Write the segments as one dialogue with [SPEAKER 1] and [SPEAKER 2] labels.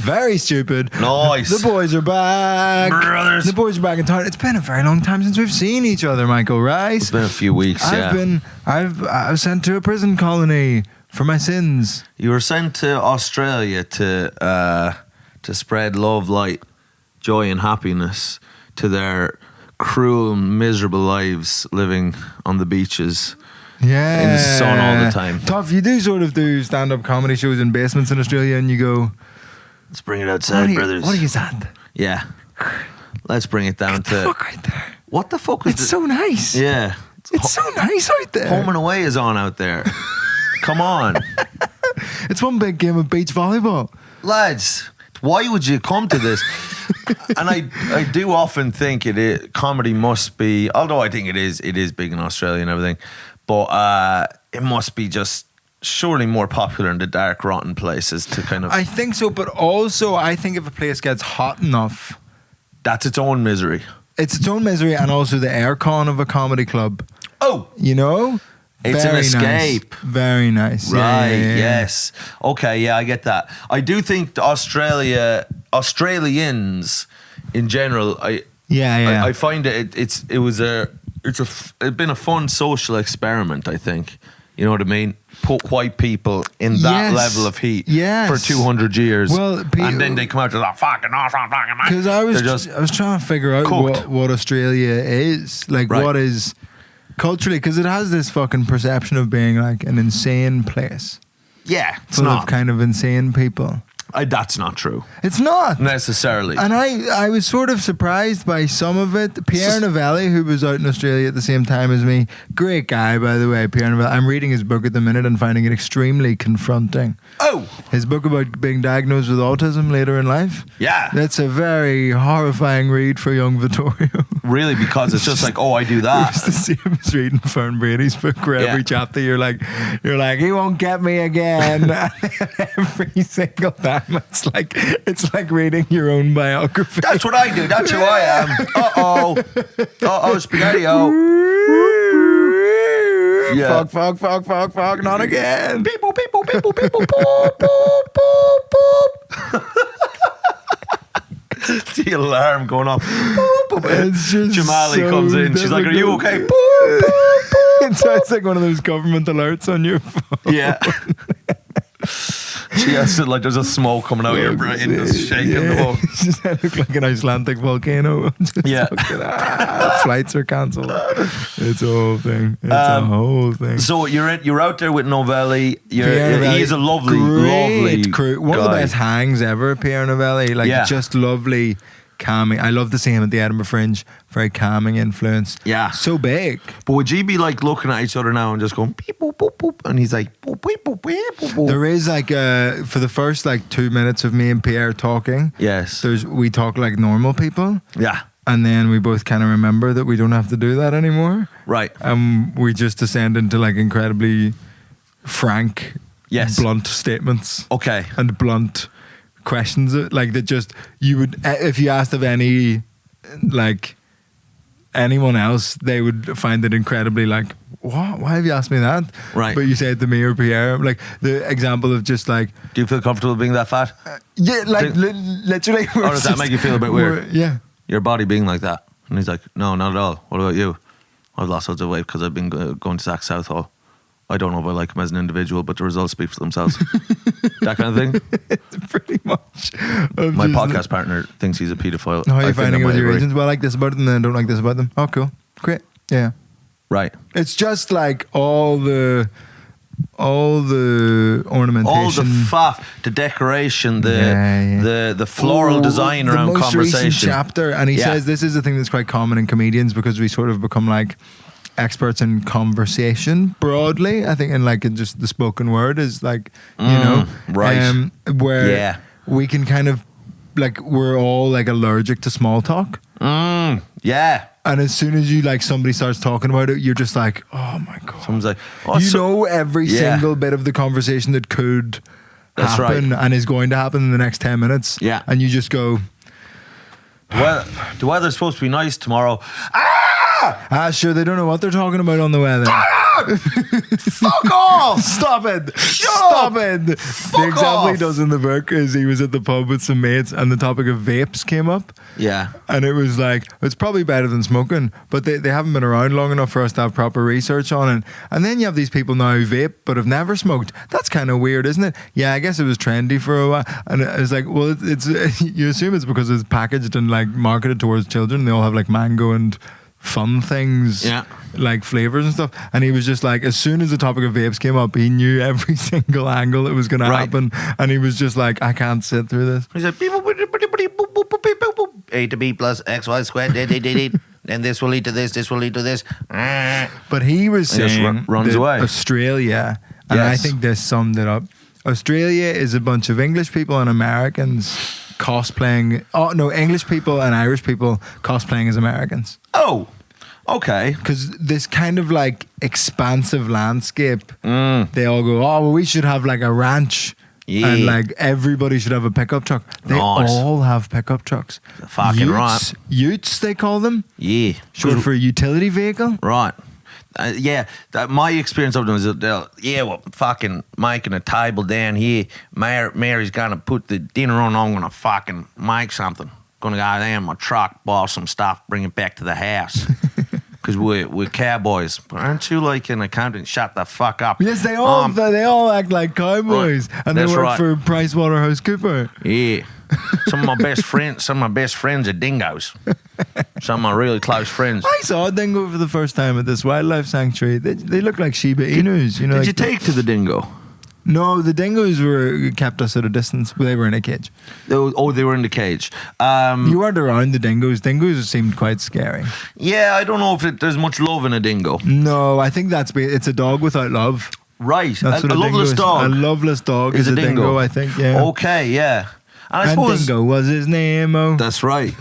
[SPEAKER 1] very stupid.
[SPEAKER 2] Nice.
[SPEAKER 1] The boys are back.
[SPEAKER 2] Brothers.
[SPEAKER 1] The boys are back in town. It's been a very long time since we've seen each other, Michael Rice.
[SPEAKER 2] It's been a few weeks,
[SPEAKER 1] I was sent to a prison colony for my sins.
[SPEAKER 2] You were sent to Australia to spread love, light, joy and happiness to their cruel, miserable lives living on the beaches.
[SPEAKER 1] Yeah.
[SPEAKER 2] In the sun all the time.
[SPEAKER 1] Tough. You do sort of do stand-up comedy shows in basements in Australia and you go,
[SPEAKER 2] let's bring it outside, brothers.
[SPEAKER 1] What are you at?
[SPEAKER 2] Yeah. Let's bring it down
[SPEAKER 1] Get the fuck out there.
[SPEAKER 2] What the fuck is
[SPEAKER 1] It's so nice.
[SPEAKER 2] Yeah.
[SPEAKER 1] It's so nice out there.
[SPEAKER 2] Home and away is on out there. Come on.
[SPEAKER 1] It's one big game of beach volleyball.
[SPEAKER 2] Lads, why would you come to this? And I do often think comedy must be, although I think it is big in Australia and everything, but it must be just surely more popular in the dark, rotten places to kind of...
[SPEAKER 1] I think so, but also I think if a place gets hot enough...
[SPEAKER 2] That's its own misery.
[SPEAKER 1] It's its own misery, and also the aircon of a comedy club.
[SPEAKER 2] Oh!
[SPEAKER 1] You know?
[SPEAKER 2] It's
[SPEAKER 1] Very
[SPEAKER 2] an escape.
[SPEAKER 1] Nice. Very nice.
[SPEAKER 2] Right,
[SPEAKER 1] yeah.
[SPEAKER 2] yes. Okay, yeah, I get that. I do think the Australians in general, I find it's been a fun social experiment, I think. You know what I mean? Put white people in that level of heat for 200 years.
[SPEAKER 1] Well,
[SPEAKER 2] and then they come out to that fucking awesome fucking man.
[SPEAKER 1] Because I was trying to figure out what Australia is. Like, what is culturally, because it has this fucking perception of being like an insane place.
[SPEAKER 2] Yeah, it's
[SPEAKER 1] full
[SPEAKER 2] not.
[SPEAKER 1] of kind of insane people.
[SPEAKER 2] That's not true.
[SPEAKER 1] It's not.
[SPEAKER 2] Necessarily.
[SPEAKER 1] And I was sort of surprised by some of it. Pierre Novelli, who was out in Australia at the same time as me, great guy, by the way, Pierre Novelli. I'm reading his book at the minute and finding it extremely confronting.
[SPEAKER 2] Oh!
[SPEAKER 1] His book about being diagnosed with autism later in life.
[SPEAKER 2] Yeah.
[SPEAKER 1] That's a very horrifying read for young Vittorio.
[SPEAKER 2] Really, because it's just like, oh, I do that.
[SPEAKER 1] It's the same as reading Fern Brady's book, where every chapter you're like, he won't get me again. Every single time. It's like reading your own biography.
[SPEAKER 2] That's what I do. That's who I am. Uh-oh, spaghetti-o. Yeah.
[SPEAKER 1] Fuck, not again.
[SPEAKER 2] People, poop, poop, poop. The alarm going off.
[SPEAKER 1] It's just
[SPEAKER 2] Jamali
[SPEAKER 1] so
[SPEAKER 2] comes in. She's like, are you okay?
[SPEAKER 1] It sounds like one of those government alerts on your phone.
[SPEAKER 2] Yeah. She has to, like, there's a smoke coming out of your brain, just shaking the whole.
[SPEAKER 1] Just look like an Icelandic volcano.
[SPEAKER 2] Yeah.
[SPEAKER 1] Flights are cancelled. It's a whole thing. It's a whole thing.
[SPEAKER 2] So you're out there with Novelli. He's a lovely
[SPEAKER 1] crew. One of the best hangs ever, Pierre Novelli. Just lovely. Calming. I love to see him at the Edinburgh Fringe. Very calming influence.
[SPEAKER 2] Yeah.
[SPEAKER 1] So big.
[SPEAKER 2] But would you be like looking at each other now and just going beep boop boop boop, and he's like boop beep boop beep boop boop.
[SPEAKER 1] There is like for the first 2 minutes of me and Pierre talking.
[SPEAKER 2] Yes.
[SPEAKER 1] We talk like normal people.
[SPEAKER 2] Yeah.
[SPEAKER 1] And then we both kind of remember that we don't have to do that anymore.
[SPEAKER 2] Right.
[SPEAKER 1] We just descend into incredibly frank, blunt statements.
[SPEAKER 2] Okay.
[SPEAKER 1] And blunt questions that just you would, if you asked of anyone else, they would find it incredibly what, why have you asked me that?
[SPEAKER 2] Right.
[SPEAKER 1] But you say it to me or Pierre, the example of just do
[SPEAKER 2] you feel comfortable being that fat?
[SPEAKER 1] Yeah, literally.
[SPEAKER 2] Or does that make you feel a bit weird?
[SPEAKER 1] Yeah,
[SPEAKER 2] your body being like that. And he's like, no, not at all. What about you? I've lost loads of weight because I've been going to Zach Southall. I don't know if I like him as an individual, but the results speak for themselves. That kind of thing.
[SPEAKER 1] Pretty much.
[SPEAKER 2] My podcast partner thinks he's a paedophile.
[SPEAKER 1] How are you finding it with your agents? Well, I like this about them, and then I don't like this about them. Oh, cool. Great. Yeah.
[SPEAKER 2] Right.
[SPEAKER 1] It's just all the ornamentation,
[SPEAKER 2] all the faff, the decoration, the floral design around
[SPEAKER 1] the most
[SPEAKER 2] conversation.
[SPEAKER 1] Recent chapter, and he says this is a thing that's quite common in comedians because we sort of become experts in conversation broadly. I think in just the spoken word is right. Where we can kind of we're all allergic to small talk.
[SPEAKER 2] Yeah.
[SPEAKER 1] And as soon as you somebody starts talking about it, you're just like, oh my God.
[SPEAKER 2] Someone's like,
[SPEAKER 1] know every single bit of the conversation that could happen and is going to happen in the next 10 minutes.
[SPEAKER 2] Yeah.
[SPEAKER 1] And you just go,
[SPEAKER 2] well, the weather's supposed to be nice tomorrow.
[SPEAKER 1] Sure, they don't know what they're talking about on the weather.
[SPEAKER 2] God! Fuck off!
[SPEAKER 1] Stop it!
[SPEAKER 2] Shut
[SPEAKER 1] Stop
[SPEAKER 2] up!
[SPEAKER 1] it! The
[SPEAKER 2] Fuck
[SPEAKER 1] example he
[SPEAKER 2] off!
[SPEAKER 1] does in the book is he was at the pub with some mates and the topic of vapes came up.
[SPEAKER 2] Yeah.
[SPEAKER 1] And it was like, it's probably better than smoking, but they haven't been around long enough for us to have proper research on it. And then you have these people now who vape but have never smoked. That's kind of weird, isn't it? Yeah, I guess it was trendy for a while. And it's like, well, it's you assume it's because it's packaged and like marketed towards children. They all have like mango and fun things,
[SPEAKER 2] Yeah.
[SPEAKER 1] like flavors and stuff. And he was just like, as soon as the topic of vapes came up, he knew every single angle that was going to happen. And he was just like, I can't sit through this.
[SPEAKER 2] He's like,
[SPEAKER 3] A to B plus X, Y squared, and this will lead to this will lead to this.
[SPEAKER 1] But he was
[SPEAKER 2] Just
[SPEAKER 1] saying
[SPEAKER 2] runs
[SPEAKER 1] that
[SPEAKER 2] away.
[SPEAKER 1] Australia, and I
[SPEAKER 2] Yes.
[SPEAKER 1] think this summed it up. Australia is a bunch of English people and Americans cosplaying. Oh no, English people and Irish people cosplaying as Americans.
[SPEAKER 2] oh, okay.
[SPEAKER 1] Because this kind of like expansive landscape, they all go, oh, well, we should have like a ranch.
[SPEAKER 2] Yeah.
[SPEAKER 1] And like everybody should have a pickup truck. They
[SPEAKER 2] Nice.
[SPEAKER 1] all have pickup trucks.
[SPEAKER 2] Fucking right.
[SPEAKER 1] Utes, they call them.
[SPEAKER 2] Yeah.
[SPEAKER 1] Short for a utility vehicle.
[SPEAKER 2] Right. My experience of them is that well, fucking making a table down here. Mary's gonna put the dinner on. I'm gonna fucking make something. Gonna go down in my truck, buy some stuff, bring it back to the house. Because we're cowboys. But aren't you like an accountant? Shut the fuck up.
[SPEAKER 1] Yes, they all act like cowboys,
[SPEAKER 2] Right.
[SPEAKER 1] and
[SPEAKER 2] That's
[SPEAKER 1] they work
[SPEAKER 2] right.
[SPEAKER 1] for PricewaterhouseCooper.
[SPEAKER 2] Yeah. Some of my best friends are dingoes. Some of my really close friends.
[SPEAKER 1] I saw a dingo for the first time at this wildlife sanctuary. They look like Shiba Inus. You know,
[SPEAKER 2] Did
[SPEAKER 1] like
[SPEAKER 2] you take to the dingo?
[SPEAKER 1] No, the dingoes were kept us at a distance. They were in a cage.
[SPEAKER 2] They were in the cage.
[SPEAKER 1] You weren't around the dingoes. Dingoes seemed quite scary.
[SPEAKER 2] Yeah, I don't know if there's much love in a dingo.
[SPEAKER 1] No, I think it's a dog without love.
[SPEAKER 2] Right.
[SPEAKER 1] That's what
[SPEAKER 2] a
[SPEAKER 1] a dingo
[SPEAKER 2] loveless
[SPEAKER 1] is.
[SPEAKER 2] dog.
[SPEAKER 1] A loveless dog is a dingo. I think. Yeah.
[SPEAKER 2] Okay, yeah. And I
[SPEAKER 1] And
[SPEAKER 2] suppose
[SPEAKER 1] Dingo was his name. Oh.
[SPEAKER 2] that's right.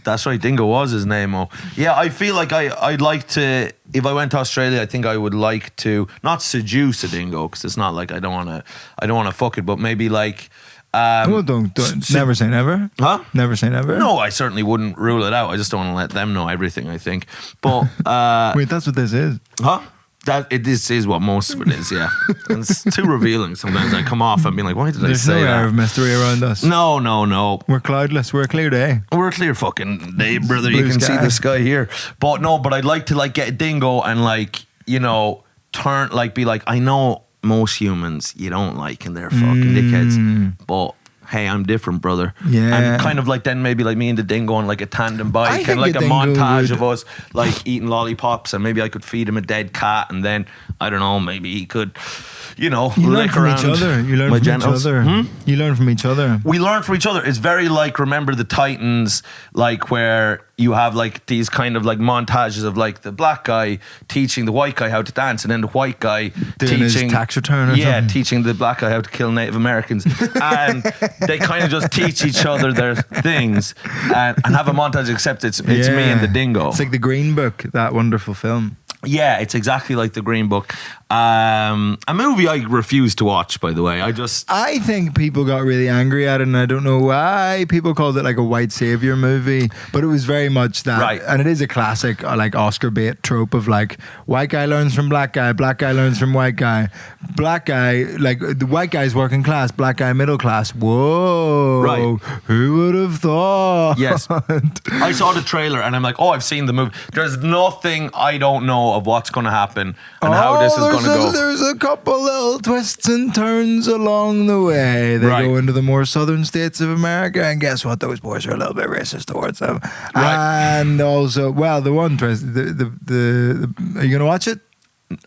[SPEAKER 2] That's right. Dingo was his name. Oh, yeah. I feel like I'd like to. If I went to Australia, I think I would like to not seduce a dingo because it's not like I don't want to fuck it, but maybe like.
[SPEAKER 1] Well, don't never say never.
[SPEAKER 2] Huh?
[SPEAKER 1] Never say never.
[SPEAKER 2] No, I certainly wouldn't rule it out. I just don't want to let them know everything. I think, but
[SPEAKER 1] Wait, that's what this is.
[SPEAKER 2] huh? This is what most of it is. Yeah, and it's too revealing. Sometimes I come off and be like, why did I
[SPEAKER 1] There's
[SPEAKER 2] say
[SPEAKER 1] no
[SPEAKER 2] that?
[SPEAKER 1] air of mystery around us.
[SPEAKER 2] No.
[SPEAKER 1] We're cloudless. We're a clear day.
[SPEAKER 2] We're a clear fucking day, brother.
[SPEAKER 1] Blue
[SPEAKER 2] You can see
[SPEAKER 1] sky.
[SPEAKER 2] the sky here. But I'd like to like get a dingo and like, turn like be like, I know most humans you don't like and they're fucking dickheads. But hey, I'm different, brother.
[SPEAKER 1] Yeah.
[SPEAKER 2] And kind of like then maybe like me and the dingo on like a tandem
[SPEAKER 1] I
[SPEAKER 2] bike
[SPEAKER 1] think
[SPEAKER 2] and like
[SPEAKER 1] a
[SPEAKER 2] a
[SPEAKER 1] dingo
[SPEAKER 2] montage
[SPEAKER 1] would-
[SPEAKER 2] of us like eating lollipops and maybe I could feed him a dead cat and then I don't know, maybe he could,
[SPEAKER 1] You learn
[SPEAKER 2] lick
[SPEAKER 1] from
[SPEAKER 2] around
[SPEAKER 1] each other. You learn
[SPEAKER 2] my
[SPEAKER 1] from
[SPEAKER 2] genitals.
[SPEAKER 1] each other.
[SPEAKER 2] Hmm?
[SPEAKER 1] You learn from each other.
[SPEAKER 2] We learn from each other. It's very like, remember the Titans, like where you have like these kind of like montages of like the black guy teaching the white guy how to dance and then the white guy
[SPEAKER 1] Doing his
[SPEAKER 2] teaching
[SPEAKER 1] tax return or something.
[SPEAKER 2] teaching the black guy how to kill Native Americans. And they kind of just teach each other their things and have a montage, except it's me and the dingo.
[SPEAKER 1] It's like the Green Book, that wonderful film.
[SPEAKER 2] Yeah, it's exactly like the Green Book. A movie I refuse to watch, by the way.
[SPEAKER 1] I think people got really angry at it, and I don't know why. People called it like a white savior movie, but it was very much that.
[SPEAKER 2] Right.
[SPEAKER 1] And it is a classic, like Oscar bait trope of like white guy learns from black guy learns from white guy, black guy, like the white guy's working class, black guy middle class. Whoa,
[SPEAKER 2] Right.
[SPEAKER 1] Who would have thought?
[SPEAKER 2] Yes. I saw the trailer and I'm like, oh, I've seen the movie. There's nothing I don't know of what's going to happen and how this is going to go.
[SPEAKER 1] There's a couple little twists and turns along the way. They
[SPEAKER 2] Right.
[SPEAKER 1] go into the more southern states of America, and guess what? Those boys are a little bit racist towards them.
[SPEAKER 2] Right.
[SPEAKER 1] And also, well, the one twist, the are you going to watch it?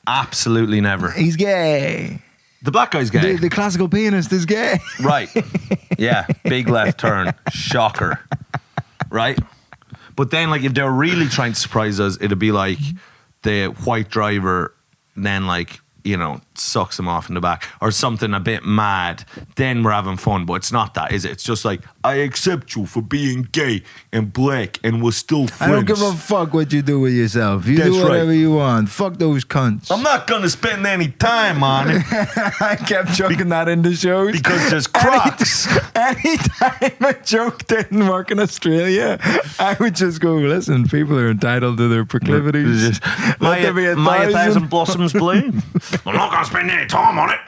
[SPEAKER 2] Absolutely never.
[SPEAKER 1] He's gay.
[SPEAKER 2] The black guy's gay.
[SPEAKER 1] The classical pianist is gay.
[SPEAKER 2] Right. Yeah. Big left turn. Shocker. Right? But then, like, if they're really trying to surprise us, it'd be like the white driver then, like, sucks him off in the back or something a bit mad. Then we're having fun. But it's not that, is it? It's just like, I accept you for being gay and black and we're still friends.
[SPEAKER 1] I don't give a fuck what you do with yourself. You
[SPEAKER 2] That's
[SPEAKER 1] do whatever
[SPEAKER 2] right.
[SPEAKER 1] you want. Fuck those cunts.
[SPEAKER 2] I'm not going to spend any time on it
[SPEAKER 1] I kept chucking that into shows.
[SPEAKER 2] because there's Crocs.
[SPEAKER 1] Anytime my joke didn't work in Australia, I would just go, listen, people are entitled to their proclivities.
[SPEAKER 2] My
[SPEAKER 1] Let there be
[SPEAKER 2] 1,000 blossoms bloom. I'm not going to spend any time on it.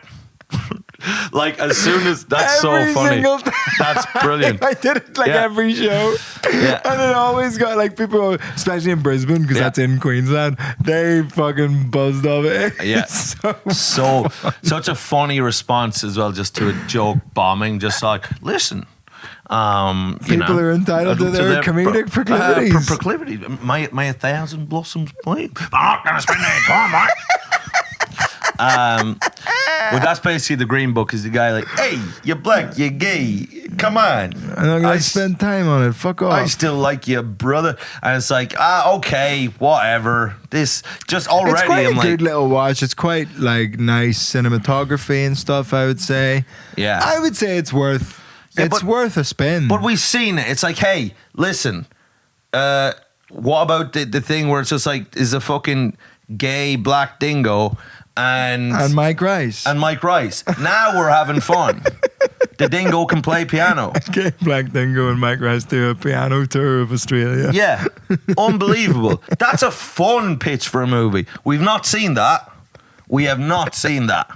[SPEAKER 2] Like, as soon as that's
[SPEAKER 1] Every
[SPEAKER 2] so funny.
[SPEAKER 1] single time.
[SPEAKER 2] That's brilliant.
[SPEAKER 1] I did it like
[SPEAKER 2] Yeah.
[SPEAKER 1] every show.
[SPEAKER 2] Yeah.
[SPEAKER 1] And it always got like people, especially in Brisbane, because
[SPEAKER 2] Yeah.
[SPEAKER 1] that's in Queensland, they fucking buzzed off it.
[SPEAKER 2] Yeah.
[SPEAKER 1] So
[SPEAKER 2] Such a funny response as well, just to a joke bombing. Just like, listen.
[SPEAKER 1] People are entitled to their comedic proclivities.
[SPEAKER 2] Proclivity. My 1,000 blossoms bloom. I'm not going to spend any time on it. Well, that's basically the Green Book. Is the guy like, hey, you're black, you're gay, come on.
[SPEAKER 1] I'm not going to spend time on it. Fuck off.
[SPEAKER 2] I still like you, brother. And it's like, okay, whatever. This just already.
[SPEAKER 1] It's quite
[SPEAKER 2] I'm
[SPEAKER 1] a
[SPEAKER 2] like,
[SPEAKER 1] good little watch. It's quite like nice cinematography and stuff, I would say.
[SPEAKER 2] Yeah.
[SPEAKER 1] I would say it's worth worth a spin.
[SPEAKER 2] But we've seen it. It's like, hey, listen, what about the thing where it's just like, is a fucking gay black dingo and
[SPEAKER 1] Mike Rice.
[SPEAKER 2] Now we're having fun. The dingo can play piano.
[SPEAKER 1] Gay Black Dingo and Mike Rice do a piano tour of Australia.
[SPEAKER 2] Yeah. Unbelievable. That's a fun pitch for a movie. We've not seen that. We have not seen that.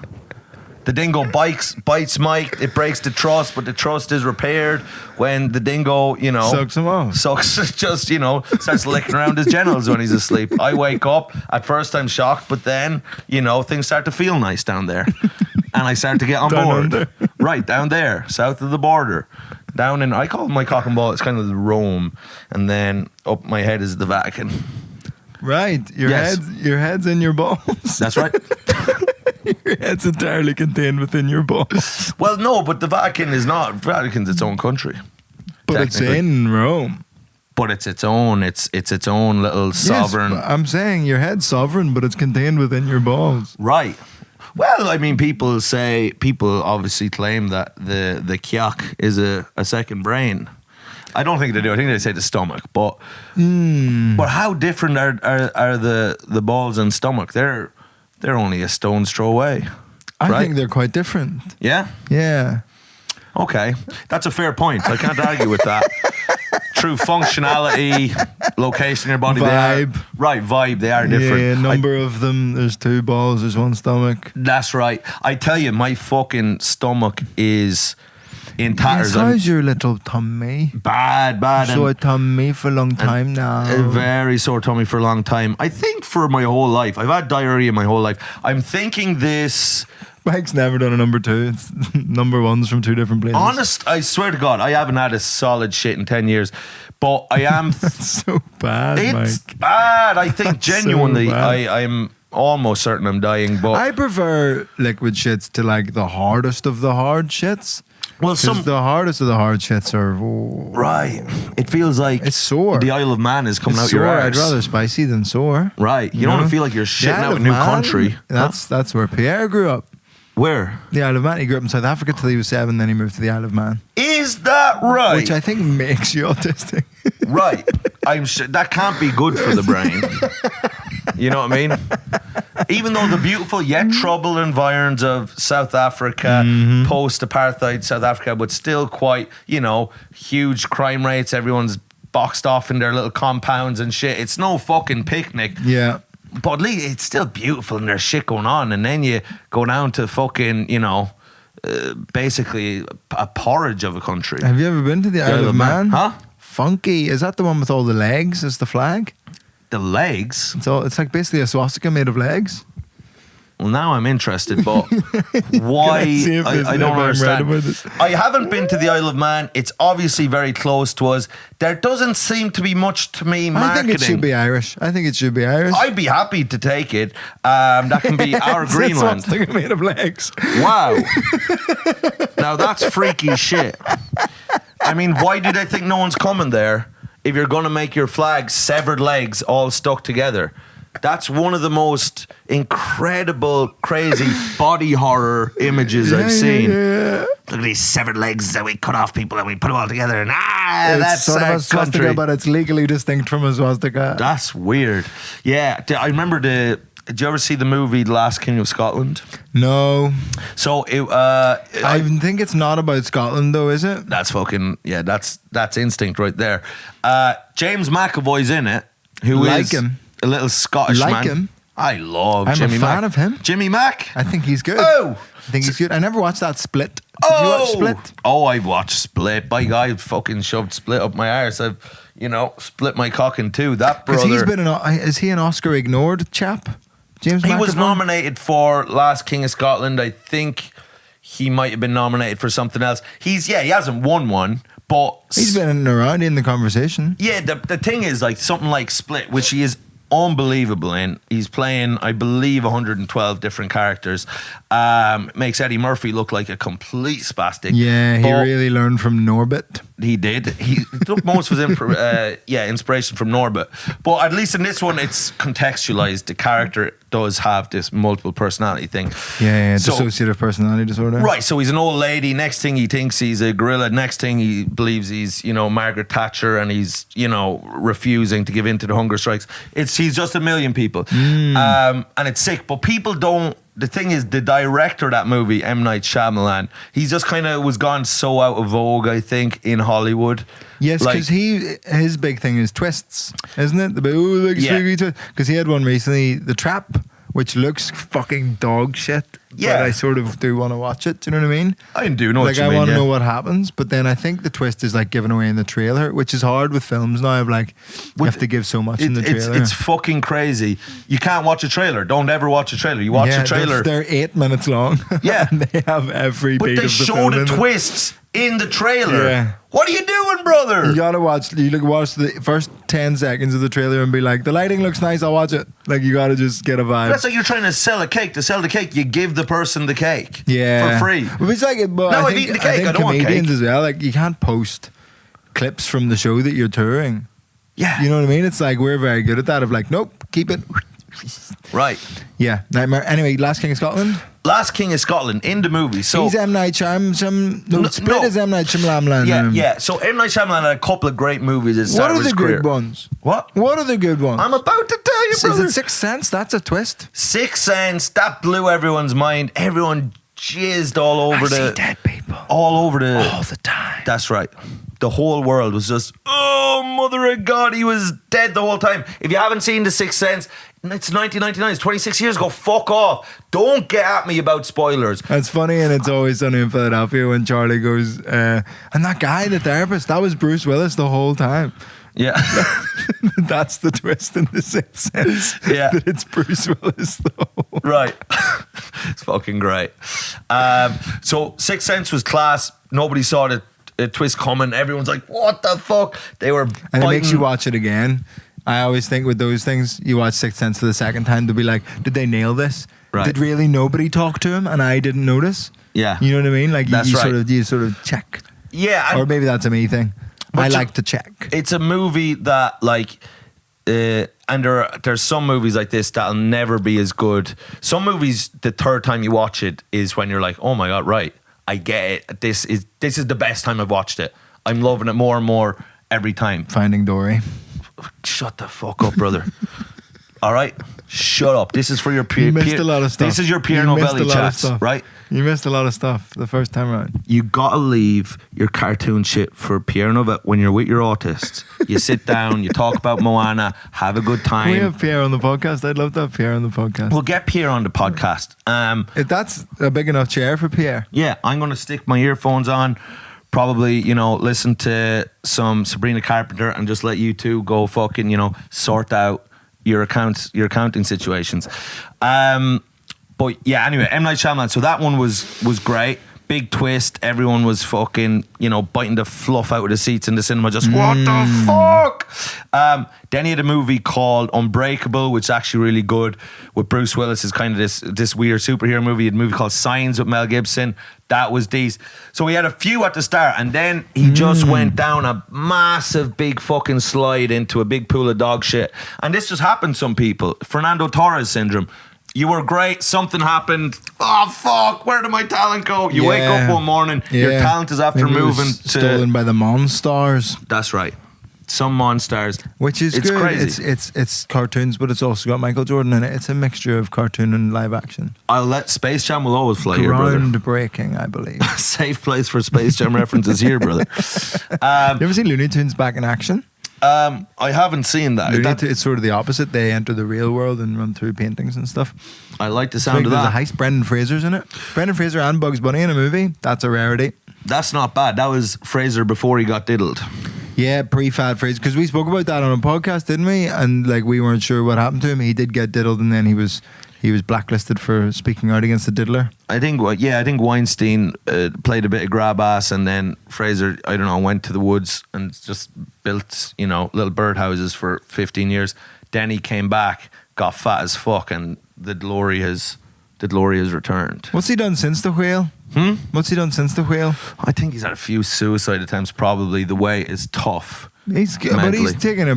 [SPEAKER 2] The dingo bites Mike. It breaks the trust, but the trust is repaired when the dingo,
[SPEAKER 1] Sucks him off.
[SPEAKER 2] just, starts licking around his genitals when he's asleep. I wake up. At first, I'm shocked, but then, things start to feel nice down there. And I start to get on
[SPEAKER 1] Down
[SPEAKER 2] board.
[SPEAKER 1] under.
[SPEAKER 2] Right, down there, south of the border. Down in, I call it my cock and ball, it's kind of the Rome. And then up my head is the Vatican.
[SPEAKER 1] Right. Your head's in your balls.
[SPEAKER 2] That's right.
[SPEAKER 1] Your head's entirely contained within your balls.
[SPEAKER 2] Well, no, but the Vatican is not. Vatican's its own country.
[SPEAKER 1] But it's
[SPEAKER 2] technically.
[SPEAKER 1] in Rome.
[SPEAKER 2] But it's its own. It's its own little sovereign.
[SPEAKER 1] Yes, I'm saying your head's sovereign, but it's contained within your balls.
[SPEAKER 2] Right. Well, I mean, people obviously claim that the kyak is a second brain. I don't think they do. I think they say the stomach. But how different are the balls and stomach? They're only a stone's throw away.
[SPEAKER 1] I
[SPEAKER 2] right?
[SPEAKER 1] think they're quite different.
[SPEAKER 2] Yeah?
[SPEAKER 1] Yeah.
[SPEAKER 2] Okay. That's a fair point. I can't argue with that. True functionality, location in your body.
[SPEAKER 1] Vibe.
[SPEAKER 2] Vibe. They are different.
[SPEAKER 1] Yeah, number of them. There's 2 balls. There's 1 stomach.
[SPEAKER 2] That's right. I tell you, my fucking stomach is in tatters.
[SPEAKER 1] Yes, how's your little tummy?
[SPEAKER 2] Bad.
[SPEAKER 1] Sore tummy for a long time now.
[SPEAKER 2] A very sore tummy for a long time. I think for my whole life. I've had diarrhea my whole life. I'm thinking this...
[SPEAKER 1] Mike's never done a number 2. It's number 1's from 2 different places.
[SPEAKER 2] Honest, I swear to God, I haven't had a solid shit in 10 years. But I am...
[SPEAKER 1] That's so bad,
[SPEAKER 2] It's
[SPEAKER 1] Mike.
[SPEAKER 2] bad. I think
[SPEAKER 1] That's so
[SPEAKER 2] genuinely,
[SPEAKER 1] bad.
[SPEAKER 2] I'm almost certain I'm dying. But
[SPEAKER 1] I prefer liquid shits to like the hardest of the hard shits.
[SPEAKER 2] well,
[SPEAKER 1] Because the hardest of the hard shits are...
[SPEAKER 2] right. It feels like
[SPEAKER 1] It's sore.
[SPEAKER 2] the Isle of Man is coming
[SPEAKER 1] It's
[SPEAKER 2] out
[SPEAKER 1] sore.
[SPEAKER 2] your arse.
[SPEAKER 1] I'd rather spicy than sore.
[SPEAKER 2] Right. You don't want to feel like you're
[SPEAKER 1] The
[SPEAKER 2] shitting
[SPEAKER 1] Isle
[SPEAKER 2] out a
[SPEAKER 1] of
[SPEAKER 2] new
[SPEAKER 1] Man,
[SPEAKER 2] country.
[SPEAKER 1] That's where Pierre grew up.
[SPEAKER 2] Where?
[SPEAKER 1] The Isle of Man. He grew up in South Africa till he was 7, then he moved to the Isle of Man.
[SPEAKER 2] Is that right?
[SPEAKER 1] Which I think makes you autistic.
[SPEAKER 2] Right. I'm sure that can't be good for the brain. You know what I mean? Even though the beautiful yet troubled environs of South Africa, post-apartheid South Africa, but still quite, huge crime rates. Everyone's boxed off in their little compounds and shit. It's no fucking picnic.
[SPEAKER 1] Yeah.
[SPEAKER 2] But at least it's still beautiful and there's shit going on. And then you go down to fucking, basically a porridge of a country.
[SPEAKER 1] Have you ever been to the Isle of Man?
[SPEAKER 2] Huh?
[SPEAKER 1] Funky. Is that the one with all the legs as the flag?
[SPEAKER 2] The legs?
[SPEAKER 1] It's like basically a swastika made of legs.
[SPEAKER 2] Well, now I'm interested, but why?
[SPEAKER 1] see if
[SPEAKER 2] I don't
[SPEAKER 1] I'm right
[SPEAKER 2] understand.
[SPEAKER 1] about this?
[SPEAKER 2] I haven't been to the Isle of Man. It's obviously very close to us. There doesn't seem to be much to me marketing.
[SPEAKER 1] I think it should be Irish.
[SPEAKER 2] I'd be happy to take it. That can be our
[SPEAKER 1] It's
[SPEAKER 2] Greenland.
[SPEAKER 1] a swastika made of legs.
[SPEAKER 2] Wow. Now that's freaky shit. I mean, why do they think no one's coming there if you're going to make your flag severed legs all stuck together? That's one of the most incredible, crazy body horror images I've seen.
[SPEAKER 3] Look at these severed legs that we cut off people and we put them all together and that's
[SPEAKER 1] It's sort of
[SPEAKER 3] our
[SPEAKER 1] a swastika,
[SPEAKER 3] country.
[SPEAKER 1] but it's legally distinct from a swastika.
[SPEAKER 2] That's weird. Yeah, I remember did you ever see the movie The Last King of Scotland?
[SPEAKER 1] No.
[SPEAKER 2] So it,
[SPEAKER 1] I think it's not about Scotland though, is it?
[SPEAKER 2] that's fucking, yeah, that's instinct right there. James McAvoy's in it, who
[SPEAKER 1] Like
[SPEAKER 2] is
[SPEAKER 1] him.
[SPEAKER 2] a little Scottish
[SPEAKER 1] Like
[SPEAKER 2] man.
[SPEAKER 1] him.
[SPEAKER 2] I love
[SPEAKER 1] I'm
[SPEAKER 2] Jimmy
[SPEAKER 1] a fan
[SPEAKER 2] Mac.
[SPEAKER 1] of him.
[SPEAKER 2] Jimmy Mac.
[SPEAKER 1] I think he's good.
[SPEAKER 2] Oh!
[SPEAKER 1] I think he's good. I never watched that Split. Did you watch Split?
[SPEAKER 2] Oh, I watched Split. By God, I fucking shoved Split up my arse. I've, split my cock in two. That brother.
[SPEAKER 1] Because he's been is he an Oscar ignored chap? James
[SPEAKER 2] He was
[SPEAKER 1] McAvoy?
[SPEAKER 2] nominated for Last King of Scotland. I think he might have been nominated for something else. He hasn't won one, but
[SPEAKER 1] He's been around in the conversation.
[SPEAKER 2] yeah, the thing is, like, something like Split, which he is unbelievable in. He's playing, I believe, 112 different characters. Makes Eddie Murphy look like a complete spastic.
[SPEAKER 1] Yeah, he
[SPEAKER 2] But
[SPEAKER 1] really learned from Norbit.
[SPEAKER 2] he did. He took most of his inspiration from Norbit. But at least in this one, it's contextualized. The character does have this multiple personality thing.
[SPEAKER 1] Yeah,
[SPEAKER 2] So-
[SPEAKER 1] dissociative personality disorder.
[SPEAKER 2] Right, so he's an old lady. Next thing he thinks he's a gorilla. Next thing he believes he's, Margaret Thatcher, and he's, refusing to give in to the hunger strikes. He's just a million people. And it's sick. But people don't. The thing is, the director of that movie, M. Night Shyamalan, he just kind of was gone so out of vogue, I think, in Hollywood.
[SPEAKER 1] Yes,
[SPEAKER 2] Like-
[SPEAKER 1] because his big thing is twists, isn't it? The big
[SPEAKER 2] Yeah.
[SPEAKER 1] spooky twist. Because he had one recently, The Trap, which looks fucking dog shit.
[SPEAKER 2] Yeah.
[SPEAKER 1] But I sort of do want to watch it. Do you know what I mean?
[SPEAKER 2] I do know
[SPEAKER 1] Like,
[SPEAKER 2] what you
[SPEAKER 1] I
[SPEAKER 2] mean.
[SPEAKER 1] want to
[SPEAKER 2] yeah.
[SPEAKER 1] know what happens, but then I think the twist is like given away in the trailer, which is hard with films now. Of like, you have to give so much in the trailer.
[SPEAKER 2] It's fucking crazy. You can't watch a trailer. Don't ever watch a trailer. You watch a trailer.
[SPEAKER 1] They're 8 minutes long.
[SPEAKER 2] Yeah.
[SPEAKER 1] and they have every
[SPEAKER 2] But
[SPEAKER 1] beat
[SPEAKER 2] they
[SPEAKER 1] of the
[SPEAKER 2] show
[SPEAKER 1] film
[SPEAKER 2] the
[SPEAKER 1] in it.
[SPEAKER 2] twists in the trailer.
[SPEAKER 1] Yeah.
[SPEAKER 2] What are you doing, brother?
[SPEAKER 1] You gotta watch. You look watch the first 10 seconds of the trailer and be like, the lighting looks nice. I'll watch it. Like, you gotta just get a vibe.
[SPEAKER 2] That's like you're trying to sell a cake. To sell the cake, you give the person the cake.
[SPEAKER 1] Yeah,
[SPEAKER 2] For free.
[SPEAKER 1] But it's like, but
[SPEAKER 2] No,
[SPEAKER 1] I
[SPEAKER 2] I've
[SPEAKER 1] think,
[SPEAKER 2] eaten the cake.
[SPEAKER 1] think
[SPEAKER 2] I don't want
[SPEAKER 1] comedians
[SPEAKER 2] cake.
[SPEAKER 1] as well. Like, you can't post clips from the show that you're touring.
[SPEAKER 2] Yeah.
[SPEAKER 1] You know what I mean? It's like we're very good at that. Of like, nope, keep it.
[SPEAKER 2] Right.
[SPEAKER 1] Yeah, nightmare. Anyway, Last King of Scotland.
[SPEAKER 2] Last King of Scotland in the movie. So
[SPEAKER 1] He's M Night Shyamalan. No,
[SPEAKER 2] No,
[SPEAKER 1] Split
[SPEAKER 2] no.
[SPEAKER 1] is M Night Shyamalan.
[SPEAKER 2] yeah. So M. Night Shyamalan had a couple of great movies at the
[SPEAKER 1] What
[SPEAKER 2] start
[SPEAKER 1] are
[SPEAKER 2] of his
[SPEAKER 1] the
[SPEAKER 2] career.
[SPEAKER 1] good ones?
[SPEAKER 2] What?
[SPEAKER 1] What are the good ones?
[SPEAKER 2] I'm about to tell you,
[SPEAKER 1] Is
[SPEAKER 2] brother.
[SPEAKER 1] it Sixth Sense? That's a twist.
[SPEAKER 2] Sixth Sense, that blew everyone's mind. Everyone jizzed all over the
[SPEAKER 1] people
[SPEAKER 2] all over the
[SPEAKER 1] all the time.
[SPEAKER 2] That's right. The whole world was just, oh, mother of God, he was dead the whole time. If you haven't seen The Sixth Sense, it's 1999, it's 26 years ago. Fuck off. Don't get at me about spoilers.
[SPEAKER 1] That's funny, and it's always sunny in Philadelphia when Charlie goes, and that guy, the therapist, that was Bruce Willis the whole time.
[SPEAKER 2] Yeah.
[SPEAKER 1] That's the twist in The Sixth Sense.
[SPEAKER 2] Yeah.
[SPEAKER 1] That it's Bruce Willis though.
[SPEAKER 2] Right. It's fucking great. So Sixth Sense was class. Nobody saw the twist coming. Everyone's like, what the fuck? They were
[SPEAKER 1] And it makes
[SPEAKER 2] biting-
[SPEAKER 1] you watch it again. I always think with those things, you watch Sixth Sense for the second time, they'll be like, did they nail this?
[SPEAKER 2] Right.
[SPEAKER 1] Did really nobody talk to him and I didn't notice?
[SPEAKER 2] Yeah.
[SPEAKER 1] You know what I mean? Like,
[SPEAKER 2] That's
[SPEAKER 1] you
[SPEAKER 2] right.
[SPEAKER 1] sort of check.
[SPEAKER 2] Yeah.
[SPEAKER 1] Or maybe that's a me thing.
[SPEAKER 2] But
[SPEAKER 1] I
[SPEAKER 2] you-
[SPEAKER 1] like to check.
[SPEAKER 2] It's a movie that, like, and there's some movies like this that'll never be as good. Some movies, the third time you watch it is when you're like, oh my God, right, I get it. This is the best time I've watched it. I'm loving it more and more every time.
[SPEAKER 1] Finding Dory.
[SPEAKER 2] Shut the fuck up, brother. All right? Shut up. This is for your peer.
[SPEAKER 1] You missed a lot of stuff.
[SPEAKER 2] This is your Pierre
[SPEAKER 1] You missed
[SPEAKER 2] Novelli
[SPEAKER 1] a lot of
[SPEAKER 2] chats,
[SPEAKER 1] stuff.
[SPEAKER 2] right?
[SPEAKER 1] You missed a lot of stuff the first time around.
[SPEAKER 2] You gotta leave your cartoon shit for Pierre Novelli when you're with your autists. You sit down, you talk about Moana, have a good
[SPEAKER 1] Can we
[SPEAKER 2] time.
[SPEAKER 1] have Pierre on the podcast? I'd love to have Pierre on the podcast.
[SPEAKER 2] We'll get Pierre on the podcast.
[SPEAKER 1] If that's a big enough chair for Pierre.
[SPEAKER 2] Yeah, I'm going to stick my earphones on, probably, listen to some Sabrina Carpenter and just let you two go fucking, sort out your accounting situations. But yeah, anyway, M. Night Shyamalan. So that one was great. Big twist. Everyone was fucking, biting the fluff out of the seats in the cinema. Just, what the fuck? Then he had a movie called Unbreakable, which is actually really good, with Bruce Willis. Is kind of this weird superhero movie. He had a movie called Signs with Mel Gibson. That was decent. So he had a few at the start, and then he just went down a massive, big fucking slide into a big pool of dog shit. And this just happened to some people. Fernando Torres syndrome. You were great, something happened. Oh fuck, where did my talent go? You wake up one morning, your talent is after
[SPEAKER 1] Maybe it was
[SPEAKER 2] moving to
[SPEAKER 1] stolen by the Monstars.
[SPEAKER 2] That's right. some monsters.
[SPEAKER 1] Which is
[SPEAKER 2] It's
[SPEAKER 1] good.
[SPEAKER 2] crazy.
[SPEAKER 1] It's cartoons, but it's also got Michael Jordan in it. It's a mixture of cartoon and live action.
[SPEAKER 2] I'll let Space Jam will always fly here, brother.
[SPEAKER 1] Groundbreaking, I believe.
[SPEAKER 2] Safe place for Space Jam references here, brother.
[SPEAKER 1] You ever seen Looney Tunes back in action?
[SPEAKER 2] I haven't seen that.
[SPEAKER 1] It's sort of the opposite. They enter the real world and run through paintings and stuff.
[SPEAKER 2] I like the sound of
[SPEAKER 1] There's
[SPEAKER 2] that.
[SPEAKER 1] a heist. Brendan Fraser's in it. Brendan Fraser and Bugs Bunny in a movie. That's a rarity.
[SPEAKER 2] That's not bad. That was Fraser before he got diddled.
[SPEAKER 1] Yeah, pre-fat Fraser. Because we spoke about that on a podcast, didn't we? And like we weren't sure what happened to him. He did get diddled, and then he was blacklisted for speaking out against the diddler.
[SPEAKER 2] I think Weinstein played a bit of grab ass, and then Fraser, I don't know, went to the woods and just built, little birdhouses for 15 years. Then he came back, got fat as fuck, and the glory has returned.
[SPEAKER 1] What's he done since The Whale? What's he done since The Whale?
[SPEAKER 2] I think he's had a few suicide attempts. Probably the way is tough.
[SPEAKER 1] He's good, but he's taking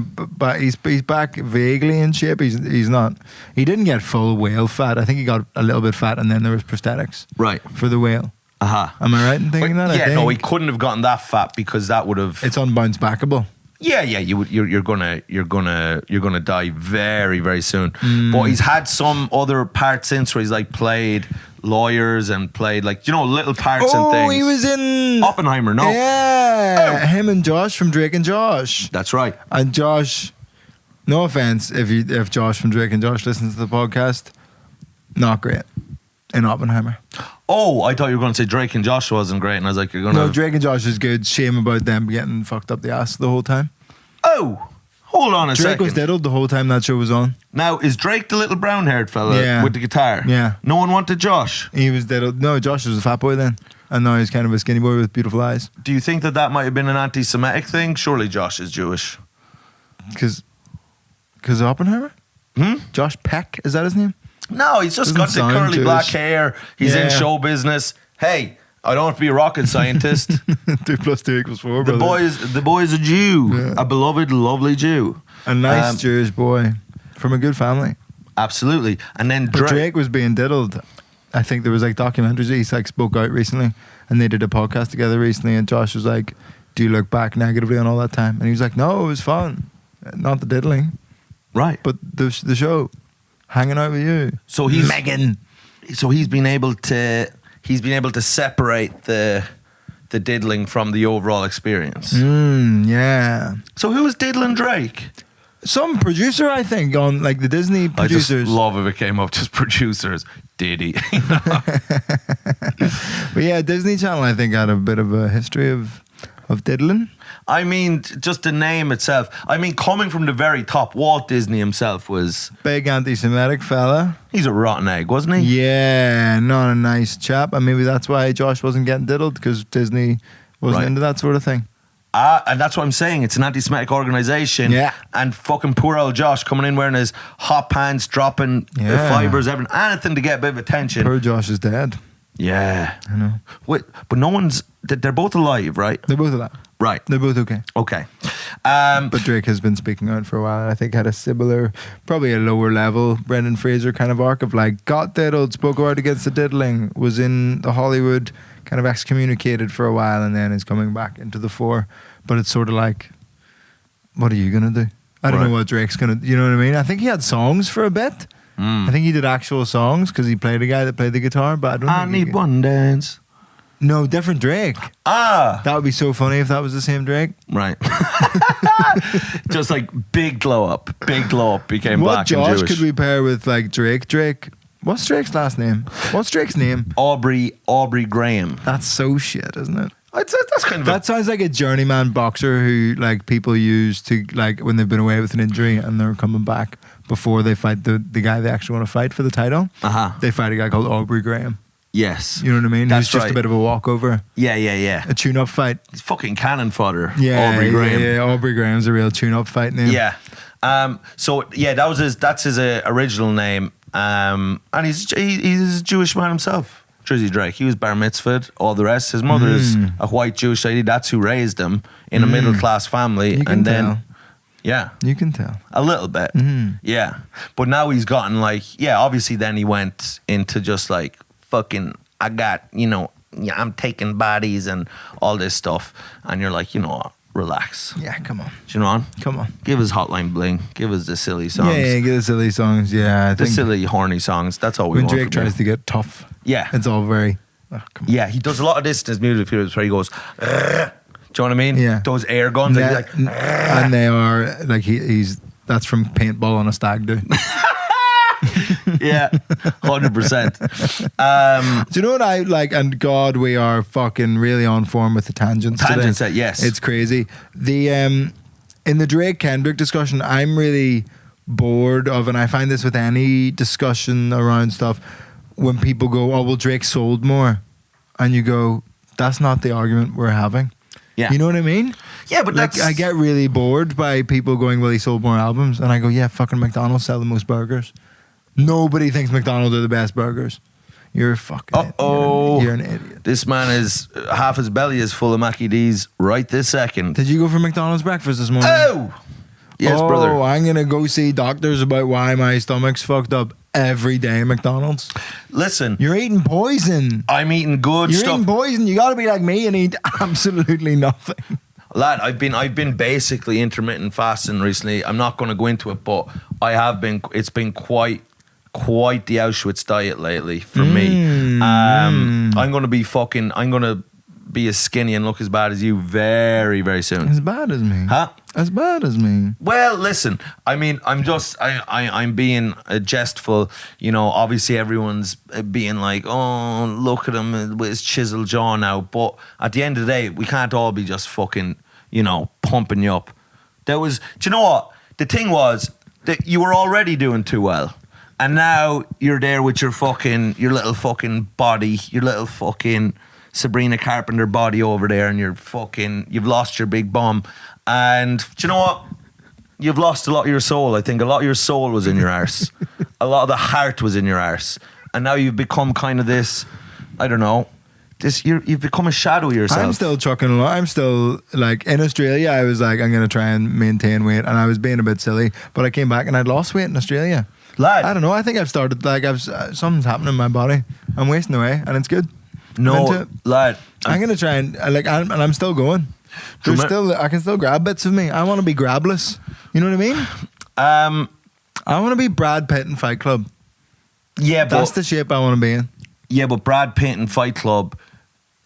[SPEAKER 1] he's back vaguely in shape. He's not. He didn't get full whale fat. I think he got a little bit fat, and then there was prosthetics
[SPEAKER 2] Right.
[SPEAKER 1] for the whale.
[SPEAKER 2] Aha.
[SPEAKER 1] Am I right in thinking that?
[SPEAKER 2] Yeah, no, he couldn't have gotten that fat because that would have.
[SPEAKER 1] It's unbounce backable.
[SPEAKER 2] Yeah, you're gonna die very, very soon. But he's had some other parts since where he's like played lawyers and played little parts and things.
[SPEAKER 1] Oh, he was in
[SPEAKER 2] Oppenheimer. No,
[SPEAKER 1] Yeah, him and Josh from Drake and Josh.
[SPEAKER 2] that's right.
[SPEAKER 1] And Josh, no offense if Josh from Drake and Josh listens to the podcast, not great in Oppenheimer.
[SPEAKER 2] Oh, I thought you were going to say Drake and Josh wasn't great, and I was like, you're going
[SPEAKER 1] No,
[SPEAKER 2] to.
[SPEAKER 1] Drake and Josh is good. Shame about them getting fucked up the ass the whole time.
[SPEAKER 2] Oh, hold on a
[SPEAKER 1] Drake
[SPEAKER 2] second.
[SPEAKER 1] was diddled the whole time that show was on.
[SPEAKER 2] Now, is Drake the little brown-haired fella
[SPEAKER 1] Yeah.
[SPEAKER 2] with the guitar?
[SPEAKER 1] Yeah.
[SPEAKER 2] No one wanted Josh.
[SPEAKER 1] He was diddled. No, Josh was a fat boy then. And now he's kind of a skinny boy with beautiful eyes.
[SPEAKER 2] Do you think that might have been an anti-Semitic thing? Surely Josh is Jewish.
[SPEAKER 1] Because of Oppenheimer? Josh Peck, is that his name?
[SPEAKER 2] No, he's just
[SPEAKER 1] Doesn't
[SPEAKER 2] got the
[SPEAKER 1] sound
[SPEAKER 2] curly
[SPEAKER 1] Jewish.
[SPEAKER 2] black hair. He's in
[SPEAKER 1] Yeah.
[SPEAKER 2] show business. Hey, I don't have to be a rocket scientist.
[SPEAKER 1] 2 + 2 = 4,
[SPEAKER 2] the
[SPEAKER 1] brother.
[SPEAKER 2] boy is a Jew,
[SPEAKER 1] Yeah.
[SPEAKER 2] a beloved, lovely Jew.
[SPEAKER 1] A nice
[SPEAKER 2] Um,
[SPEAKER 1] Jewish boy from a good family.
[SPEAKER 2] Absolutely. And then
[SPEAKER 1] But Drake was being diddled. I think there was like documentaries. He's like spoke out recently, and they did a podcast together recently. And Josh was like, "Do you look back negatively on all that time?" And he was like, "No, it was fun, not the diddling,
[SPEAKER 2] right.
[SPEAKER 1] but the show, hanging out with you."
[SPEAKER 2] So he's
[SPEAKER 1] Megan.
[SPEAKER 2] So he's been able to separate the diddling from the overall experience.
[SPEAKER 1] Yeah.
[SPEAKER 2] So who was diddling Drake?
[SPEAKER 1] Some producer, I think, on like the Disney
[SPEAKER 2] I
[SPEAKER 1] producers.
[SPEAKER 2] just love if it came up just producers. Did he?
[SPEAKER 1] But yeah, Disney Channel, I think, had a bit of a history of diddling.
[SPEAKER 2] I mean, just the name itself. I mean, coming from the very top, Walt Disney himself was.
[SPEAKER 1] Big anti-Semitic fella.
[SPEAKER 2] He's a rotten egg, wasn't he?
[SPEAKER 1] Yeah, not a nice chap. And maybe that's why Josh wasn't getting diddled, because Disney wasn't
[SPEAKER 2] Right.
[SPEAKER 1] into that sort of thing.
[SPEAKER 2] And that's what I'm saying. It's an anti-Semitic organization.
[SPEAKER 1] Yeah.
[SPEAKER 2] And fucking poor old Josh coming in wearing his hot pants, dropping
[SPEAKER 1] Yeah.
[SPEAKER 2] fibers, anything to get a bit of attention.
[SPEAKER 1] Poor Josh is dead.
[SPEAKER 2] Yeah.
[SPEAKER 1] I know.
[SPEAKER 2] Wait, but no one's. They're both alive, right?
[SPEAKER 1] They're both alive.
[SPEAKER 2] Right.
[SPEAKER 1] They're both okay.
[SPEAKER 2] Okay.
[SPEAKER 1] But Drake has been speaking out for a while. I think had a similar, probably a lower level Brendan Fraser kind of arc of like, got diddled, spoke out against the diddling, was in the Hollywood, kind of excommunicated for a while, and then is coming back into the fore. But it's sort of like, what are you going to do? I don't
[SPEAKER 2] Right.
[SPEAKER 1] know what Drake's going to, you know what I mean? I think he had songs for a bit. I think he did actual songs because he played a guy that played the guitar, but I don't
[SPEAKER 2] I
[SPEAKER 1] think he
[SPEAKER 2] need one dance.
[SPEAKER 1] No, different Drake.
[SPEAKER 2] Ah,
[SPEAKER 1] That would be so funny if that was the same Drake.
[SPEAKER 2] right. Just like big glow up, became
[SPEAKER 1] What
[SPEAKER 2] black
[SPEAKER 1] Josh
[SPEAKER 2] and Jewish.
[SPEAKER 1] could we pair with like Drake? Drake. What's Drake's last name? What's Drake's name?
[SPEAKER 2] Aubrey Graham.
[SPEAKER 1] That's so shit, isn't it?
[SPEAKER 2] That's kind of
[SPEAKER 1] That sounds like a journeyman boxer who like people use to like when they've been away with an injury and they're coming back before they fight the guy they actually want to fight for the title.
[SPEAKER 2] Uh-huh.
[SPEAKER 1] They fight a guy called Aubrey Graham.
[SPEAKER 2] Yes.
[SPEAKER 1] You know what I mean?
[SPEAKER 2] That's
[SPEAKER 1] Who's just
[SPEAKER 2] right.
[SPEAKER 1] a bit of a walkover,
[SPEAKER 2] Yeah.
[SPEAKER 1] a tune-up fight.
[SPEAKER 2] He's fucking cannon fodder.
[SPEAKER 1] Yeah,
[SPEAKER 2] Aubrey Graham.
[SPEAKER 1] Yeah, Aubrey Graham's a real tune-up fight name.
[SPEAKER 2] Yeah. So yeah, that's his original name. And he's a Jewish man himself. Drizzy Drake. He was bar mitzvahed, all the rest. His mother is a white Jewish lady. That's who raised him in a middle class family.
[SPEAKER 1] You can
[SPEAKER 2] and then
[SPEAKER 1] tell.
[SPEAKER 2] yeah.
[SPEAKER 1] You can tell.
[SPEAKER 2] A little bit. Yeah. But now he's gotten like, yeah, obviously then he went into just like fucking, I'm taking bodies and all this stuff. And you're like, relax.
[SPEAKER 1] Yeah, come on.
[SPEAKER 2] Do you know what?
[SPEAKER 1] Come on.
[SPEAKER 2] Give us Hotline Bling. Give us the silly songs.
[SPEAKER 1] Yeah, get the silly songs. Yeah, I
[SPEAKER 2] The
[SPEAKER 1] think
[SPEAKER 2] silly, horny songs. That's all we
[SPEAKER 1] when
[SPEAKER 2] want.
[SPEAKER 1] Drake tries to get tough,
[SPEAKER 2] Yeah.
[SPEAKER 1] it's all very. Oh, come on.
[SPEAKER 2] Yeah, he does a lot of this in his music videos where he goes, "Rrr." Do you know what I mean?
[SPEAKER 1] Yeah.
[SPEAKER 2] Those air guns. And he's like,
[SPEAKER 1] And they are like he's that's from paintball on a stag do.
[SPEAKER 2] yeah, 100%.
[SPEAKER 1] Do you know what I like? And God, we are fucking really on form with the tangents.
[SPEAKER 2] Tangents,
[SPEAKER 1] today.
[SPEAKER 2] yes.
[SPEAKER 1] It's crazy. The in the Drake Kendrick discussion, I'm really bored of, and I find this with any discussion around stuff, when people go, "Oh, well, Drake sold more," and you go, "That's not the argument we're having."
[SPEAKER 2] Yeah.
[SPEAKER 1] You know what I mean?
[SPEAKER 2] Yeah, but
[SPEAKER 1] Like,
[SPEAKER 2] that's...
[SPEAKER 1] I get really bored by people going, "Well, he sold more albums," and I go, "Yeah, fucking McDonald's sell the most burgers. Nobody thinks McDonald's are the best burgers. You're a fucking
[SPEAKER 2] Uh-oh.
[SPEAKER 1] you're an idiot."
[SPEAKER 2] This man is... half his belly is full of Mackie D's right this second.
[SPEAKER 1] Did you go for McDonald's breakfast this morning?
[SPEAKER 2] Oh! Yes, brother.
[SPEAKER 1] Oh, I'm gonna go see doctors about why my stomach's fucked up every day at McDonald's.
[SPEAKER 2] Listen,
[SPEAKER 1] You're eating poison.
[SPEAKER 2] I'm eating good
[SPEAKER 1] You're
[SPEAKER 2] stuff.
[SPEAKER 1] eating poison. You gotta be like me and eat absolutely nothing.
[SPEAKER 2] Lad, I've been basically intermittent fasting recently. I'm not going to go into it, but I have been. It's been quite the Auschwitz diet lately for me. I'm going to be as skinny and look as bad as you very, very soon.
[SPEAKER 1] As bad as me.
[SPEAKER 2] Huh?
[SPEAKER 1] As bad as me.
[SPEAKER 2] Well, listen, I mean, I'm being jestful. You know, obviously everyone's being like, "Oh, look at him with his chiseled jaw now." But at the end of the day, we can't all be just fucking, you know, pumping you up. Do you know what? The thing was that you were already doing too well. And now you're there with your little fucking body, your little fucking Sabrina Carpenter body over there, and you've lost your big bum. And do you know what? You've lost a lot of your soul. I think a lot of your soul was in your arse. A lot of the heart was in your arse. And now you've become kind of this, I don't know, you've become a shadow of yourself.
[SPEAKER 1] I'm still chucking along. I'm still like in Australia. I was like, I'm going to try and maintain weight, and I was being a bit silly. But I came back and I'd lost weight in Australia.
[SPEAKER 2] Lad.
[SPEAKER 1] I don't know. I think I've started like something's happening in my body. I'm wasting away, and it's good. I'm into
[SPEAKER 2] No,
[SPEAKER 1] it.
[SPEAKER 2] lad.
[SPEAKER 1] I'm going to try and I'm still going. I can still grab bits of me. I want to be grabless. You know what I mean? I want to be Brad Pitt in Fight Club.
[SPEAKER 2] Yeah,
[SPEAKER 1] That's
[SPEAKER 2] but
[SPEAKER 1] the shape I want to be in.
[SPEAKER 2] yeah, but Brad Pitt in Fight Club,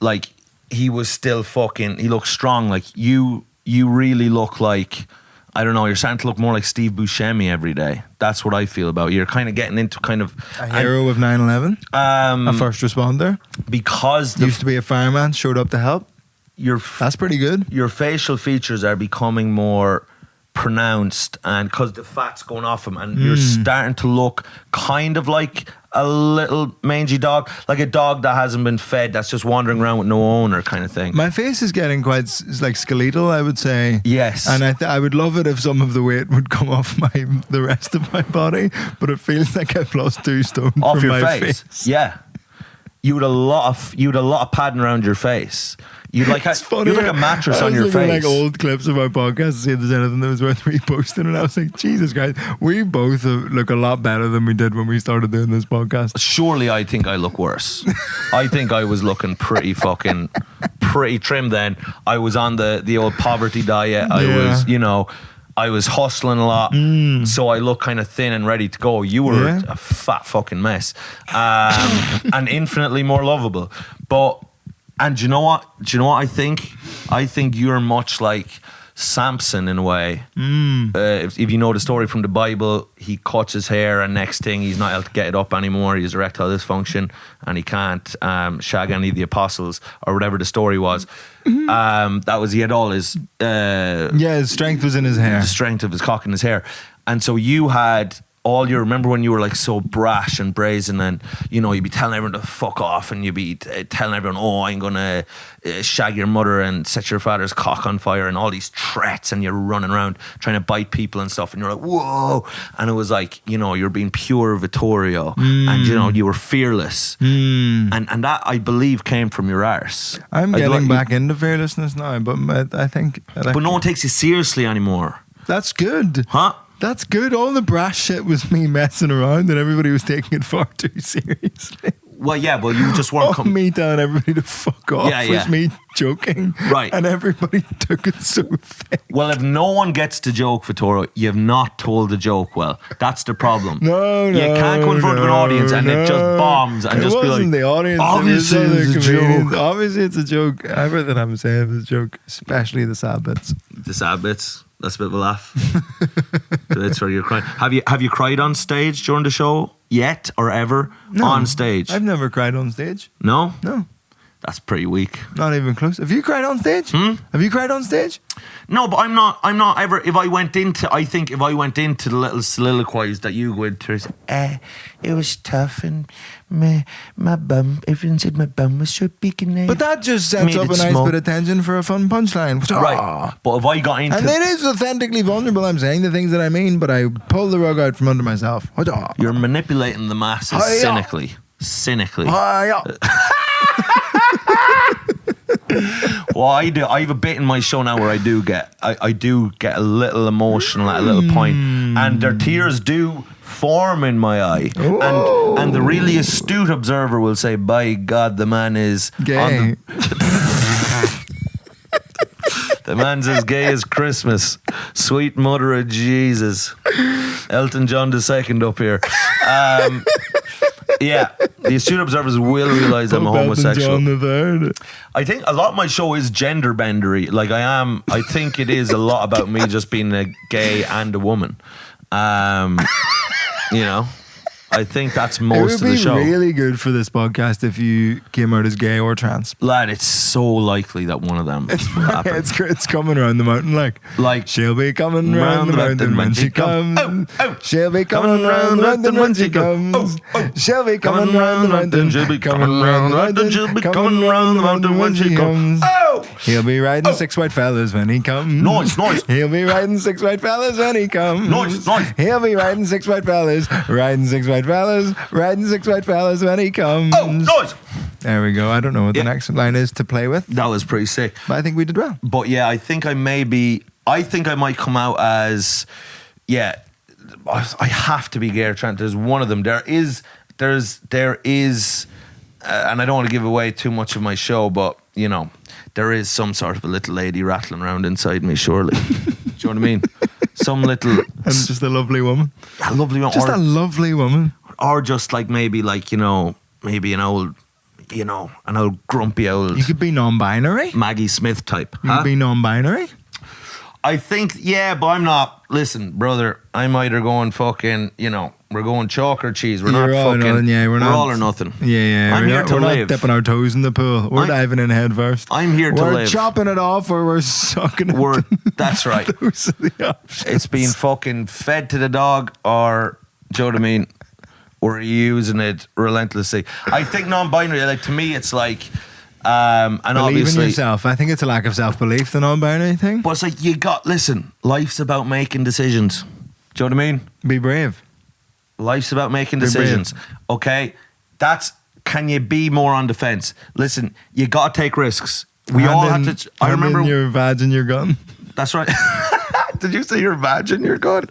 [SPEAKER 2] like he was still fucking. He looked strong. Like you really look like. I don't know, you're starting to look more like Steve Buscemi every day. That's what I feel about you. You're kind of getting into kind of...
[SPEAKER 1] A hero of 9/11. A first responder.
[SPEAKER 2] Because
[SPEAKER 1] Used to be a fireman, showed up to help. That's pretty good.
[SPEAKER 2] Your facial features are becoming more pronounced, and because the fat's going off them, and you're starting to look kind of like a little mangy dog, like a dog that hasn't been fed, that's just wandering around with no owner kind of thing.
[SPEAKER 1] My face is getting quite like skeletal, I would say.
[SPEAKER 2] Yes.
[SPEAKER 1] And I would love it if some of the weight would come off the rest of my body, but it feels like I've lost 2 stone
[SPEAKER 2] Off
[SPEAKER 1] from
[SPEAKER 2] your
[SPEAKER 1] my
[SPEAKER 2] face. Yeah. You had a lot of padding around your face. You'd like
[SPEAKER 1] It's funny.
[SPEAKER 2] you'd like a mattress
[SPEAKER 1] I
[SPEAKER 2] on
[SPEAKER 1] was
[SPEAKER 2] your
[SPEAKER 1] looking
[SPEAKER 2] face.
[SPEAKER 1] like old clips of our podcast to see if there's anything that was worth reposting, and I was like, Jesus Christ, we both look a lot better than we did when we started doing this podcast.
[SPEAKER 2] Surely I think I look worse. I think I was looking pretty trim then. I was on the old poverty diet. I was hustling a lot, so I look kind of thin and ready to go. You were a fat fucking mess, and infinitely more lovable. And do you know what? I think? I think you're much like Samson in a way. If you know the story from the Bible, he cuts his hair, and next thing he's not able to get it up anymore. He has erectile dysfunction, and he can't shag any of the apostles or whatever the story was. He had all his
[SPEAKER 1] his strength was in his hair.
[SPEAKER 2] the strength of his cock in his hair, and so you had. Remember when you were like so brash and brazen, and you know you'd be telling everyone to fuck off, and you'd be telling everyone, "Oh, I'm gonna shag your mother and set your father's cock on fire," and all these threats, and you're running around trying to bite people and stuff, and you're like, "Whoa!" And it was like, you know, you're being pure Vittorio, and you know you were fearless, and that I believe came from your arse.
[SPEAKER 1] I'm getting back into fearlessness now, but I think.
[SPEAKER 2] But no one takes you seriously anymore,
[SPEAKER 1] That's good.
[SPEAKER 2] huh?
[SPEAKER 1] That's good. All the brash shit was me messing around, and everybody was taking it far too seriously.
[SPEAKER 2] Well, yeah, well, you just weren't coming.
[SPEAKER 1] Me telling everybody to fuck off
[SPEAKER 2] Yeah, yeah.
[SPEAKER 1] was me joking.
[SPEAKER 2] Right.
[SPEAKER 1] And everybody took it so thick.
[SPEAKER 2] Well, if no one gets the joke, Vittorio, you've not told the joke well. That's the problem.
[SPEAKER 1] No,
[SPEAKER 2] You can't go in front of an audience and it just bombs and
[SPEAKER 1] it
[SPEAKER 2] just be
[SPEAKER 1] wasn't
[SPEAKER 2] like,
[SPEAKER 1] the audience.
[SPEAKER 2] obviously
[SPEAKER 1] it was
[SPEAKER 2] it's a
[SPEAKER 1] other comedians.
[SPEAKER 2] joke.
[SPEAKER 1] Obviously it's a joke. Everything I'm saying is a joke, especially the sad bits.
[SPEAKER 2] The sad bits. That's a bit of a laugh. The bits where you're crying. Have you cried on stage during the show yet or ever?
[SPEAKER 1] No,
[SPEAKER 2] on stage?
[SPEAKER 1] I've never cried on stage.
[SPEAKER 2] No?
[SPEAKER 1] No,
[SPEAKER 2] That's pretty weak.
[SPEAKER 1] not even close. Have you cried on stage? Have you cried on stage?
[SPEAKER 2] No, but I'm not ever. If I went into the little soliloquies that you go into,
[SPEAKER 3] It was tough and my bum, everyone said my bum was so big and
[SPEAKER 1] But that just sets
[SPEAKER 3] Made
[SPEAKER 1] up
[SPEAKER 3] it
[SPEAKER 1] a nice
[SPEAKER 3] small.
[SPEAKER 1] bit of tension for a fun punchline.
[SPEAKER 2] right? But if I got into,
[SPEAKER 1] And it is authentically vulnerable. I'm saying the things that I mean, but I pull the rug out from under myself.
[SPEAKER 2] you're manipulating the masses
[SPEAKER 1] Hi-ya.
[SPEAKER 2] cynically.
[SPEAKER 1] Hi-ya.
[SPEAKER 2] Well, I do. I have a bit in my show now where I do get a little emotional at a little point, and their tears do form in my eye. And the really astute observer will say, "By God, the man is
[SPEAKER 1] Gay.
[SPEAKER 2] The man's as gay as Christmas. Sweet mother of Jesus. Elton John II up here." Yeah, the astute observers will realise I'm a homosexual.
[SPEAKER 1] John the Third.
[SPEAKER 2] I think a lot of my show is gender bendery. Like I think it is a lot about me just being a gay and a woman. You know, I think that's most of the show.
[SPEAKER 1] It would be really good for this podcast if you came out as gay or trans.
[SPEAKER 2] Lad, it's so likely that one of them will happen.
[SPEAKER 1] It's coming around the mountain like she'll be coming round the mountain when she comes. She'll be coming round the mountain when she comes. She'll be coming round the mountain. She'll be coming round the mountain. She'll be coming round the mountain when she comes. He'll be riding 6 white fellas when he comes.
[SPEAKER 2] Noise.
[SPEAKER 1] He'll be riding 6 white fellas when he comes.
[SPEAKER 2] Noise.
[SPEAKER 1] He'll be riding 6 white fellas, riding 6 white fellas, riding 6 white fellas when he comes.
[SPEAKER 2] Noise.
[SPEAKER 1] There we go. I don't know what the next line is to play with,
[SPEAKER 2] That was pretty sick.
[SPEAKER 1] but I think we did well.
[SPEAKER 2] But yeah, I think I might come out as, I have to be gay or trans. There's one of them. There is, and I don't want to give away too much of my show, but you know, there is some sort of a little lady rattling around inside me, surely. Do you know what I mean? Some little,
[SPEAKER 1] And just a lovely woman.
[SPEAKER 2] a lovely one,
[SPEAKER 1] Just a lovely woman.
[SPEAKER 2] or just like maybe like, you know, maybe an old grumpy old
[SPEAKER 1] You could be non-binary.
[SPEAKER 2] Maggie Smith type.
[SPEAKER 1] You could be non-binary.
[SPEAKER 2] I think, but I'm not. Listen, brother, I'm either going fucking, you know, we're going chalk or cheese. We're
[SPEAKER 1] You're
[SPEAKER 2] not
[SPEAKER 1] all or
[SPEAKER 2] fucking.
[SPEAKER 1] nothing,
[SPEAKER 2] we're
[SPEAKER 1] not,
[SPEAKER 2] all or nothing.
[SPEAKER 1] Yeah.
[SPEAKER 2] I'm here to
[SPEAKER 1] we're
[SPEAKER 2] live.
[SPEAKER 1] not dipping our toes in the pool. We're diving in head first.
[SPEAKER 2] I'm here to
[SPEAKER 1] we're
[SPEAKER 2] live.
[SPEAKER 1] chopping it off or we're sucking it.
[SPEAKER 2] That's right.
[SPEAKER 1] Those are the options.
[SPEAKER 2] It's being fucking fed to the dog, or, do you know what I mean? We're using it relentlessly. I think non-binary, like to me, it's like, and
[SPEAKER 1] Believe
[SPEAKER 2] obviously,
[SPEAKER 1] in yourself. I think it's a lack of self-belief, the non-binary thing.
[SPEAKER 2] but it's like listen, life's about making decisions. Do you know what I mean?
[SPEAKER 1] Be brave.
[SPEAKER 2] Life's about making
[SPEAKER 1] Be brave.
[SPEAKER 2] decisions. Okay? Can you be more on the fence? Listen, you got to take risks. We all have to. I remember.
[SPEAKER 1] your vag and your gun.
[SPEAKER 2] That's right. Did you say your vag and your gun?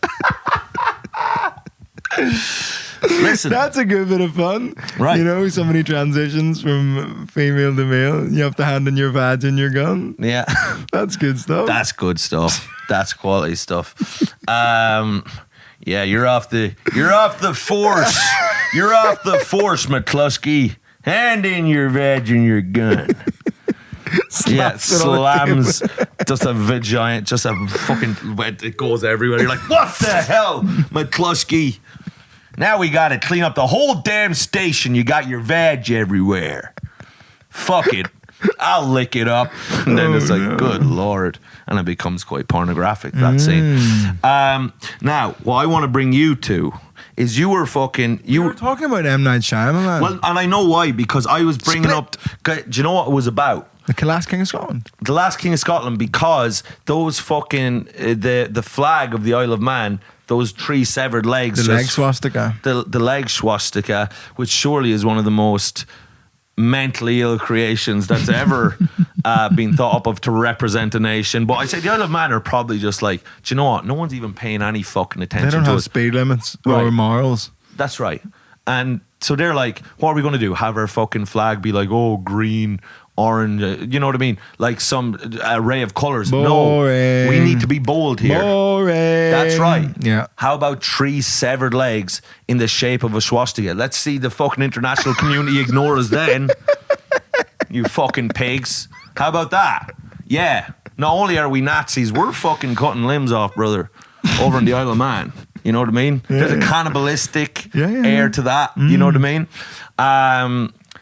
[SPEAKER 2] Listen.
[SPEAKER 1] That's a good bit of fun.
[SPEAKER 2] Right.
[SPEAKER 1] You know, so many transitions from female to male. You have to hand in your vag and your gun.
[SPEAKER 2] Yeah.
[SPEAKER 1] That's good stuff.
[SPEAKER 2] That's good stuff. That's quality stuff. Yeah, you're off the force. You're off the force, McCluskey. Hand in your veg and your gun. Slams just a giant, just a fucking, it goes everywhere. You're like, what the hell, McCluskey? Now we got to clean up the whole damn station. You got your veg everywhere. Fuck it. I'll lick it up. And then it's like, good Lord. And it becomes quite pornographic, that scene. Now, what I want to bring you to is you were
[SPEAKER 1] talking about M. Night Shyamalan.
[SPEAKER 2] well, and I know why, because I was bringing up, do you know what it was about?
[SPEAKER 1] The Last King of Scotland.
[SPEAKER 2] The Last King of Scotland, because those fucking, the flag of the Isle of Man, those 3 severed legs.
[SPEAKER 1] The leg swastika.
[SPEAKER 2] The leg swastika, which surely is one of the most mentally ill creations that's ever been thought up of to represent a nation. But I say the Isle of Man are probably just like, do you know what? No one's even paying any fucking attention
[SPEAKER 1] They don't
[SPEAKER 2] to
[SPEAKER 1] have
[SPEAKER 2] it.
[SPEAKER 1] speed limits
[SPEAKER 2] Right.
[SPEAKER 1] or morals.
[SPEAKER 2] That's right. And So they're like, what are we going to do? Have our fucking flag be like, oh, green, orange, you know what I mean? Like some array of colors.
[SPEAKER 1] Boring.
[SPEAKER 2] No, we need to be bold here.
[SPEAKER 1] Boring.
[SPEAKER 2] That's right.
[SPEAKER 1] Yeah.
[SPEAKER 2] How about 3 severed legs in the shape of a swastika? Let's see the fucking international community ignore us then. You fucking pigs. How about that? Yeah. Not only are we Nazis, we're fucking cutting limbs off, brother, over in the Isle of Man. You know what I mean?
[SPEAKER 1] Yeah,
[SPEAKER 2] There's a cannibalistic
[SPEAKER 1] Yeah.
[SPEAKER 2] air to that. You know what I mean?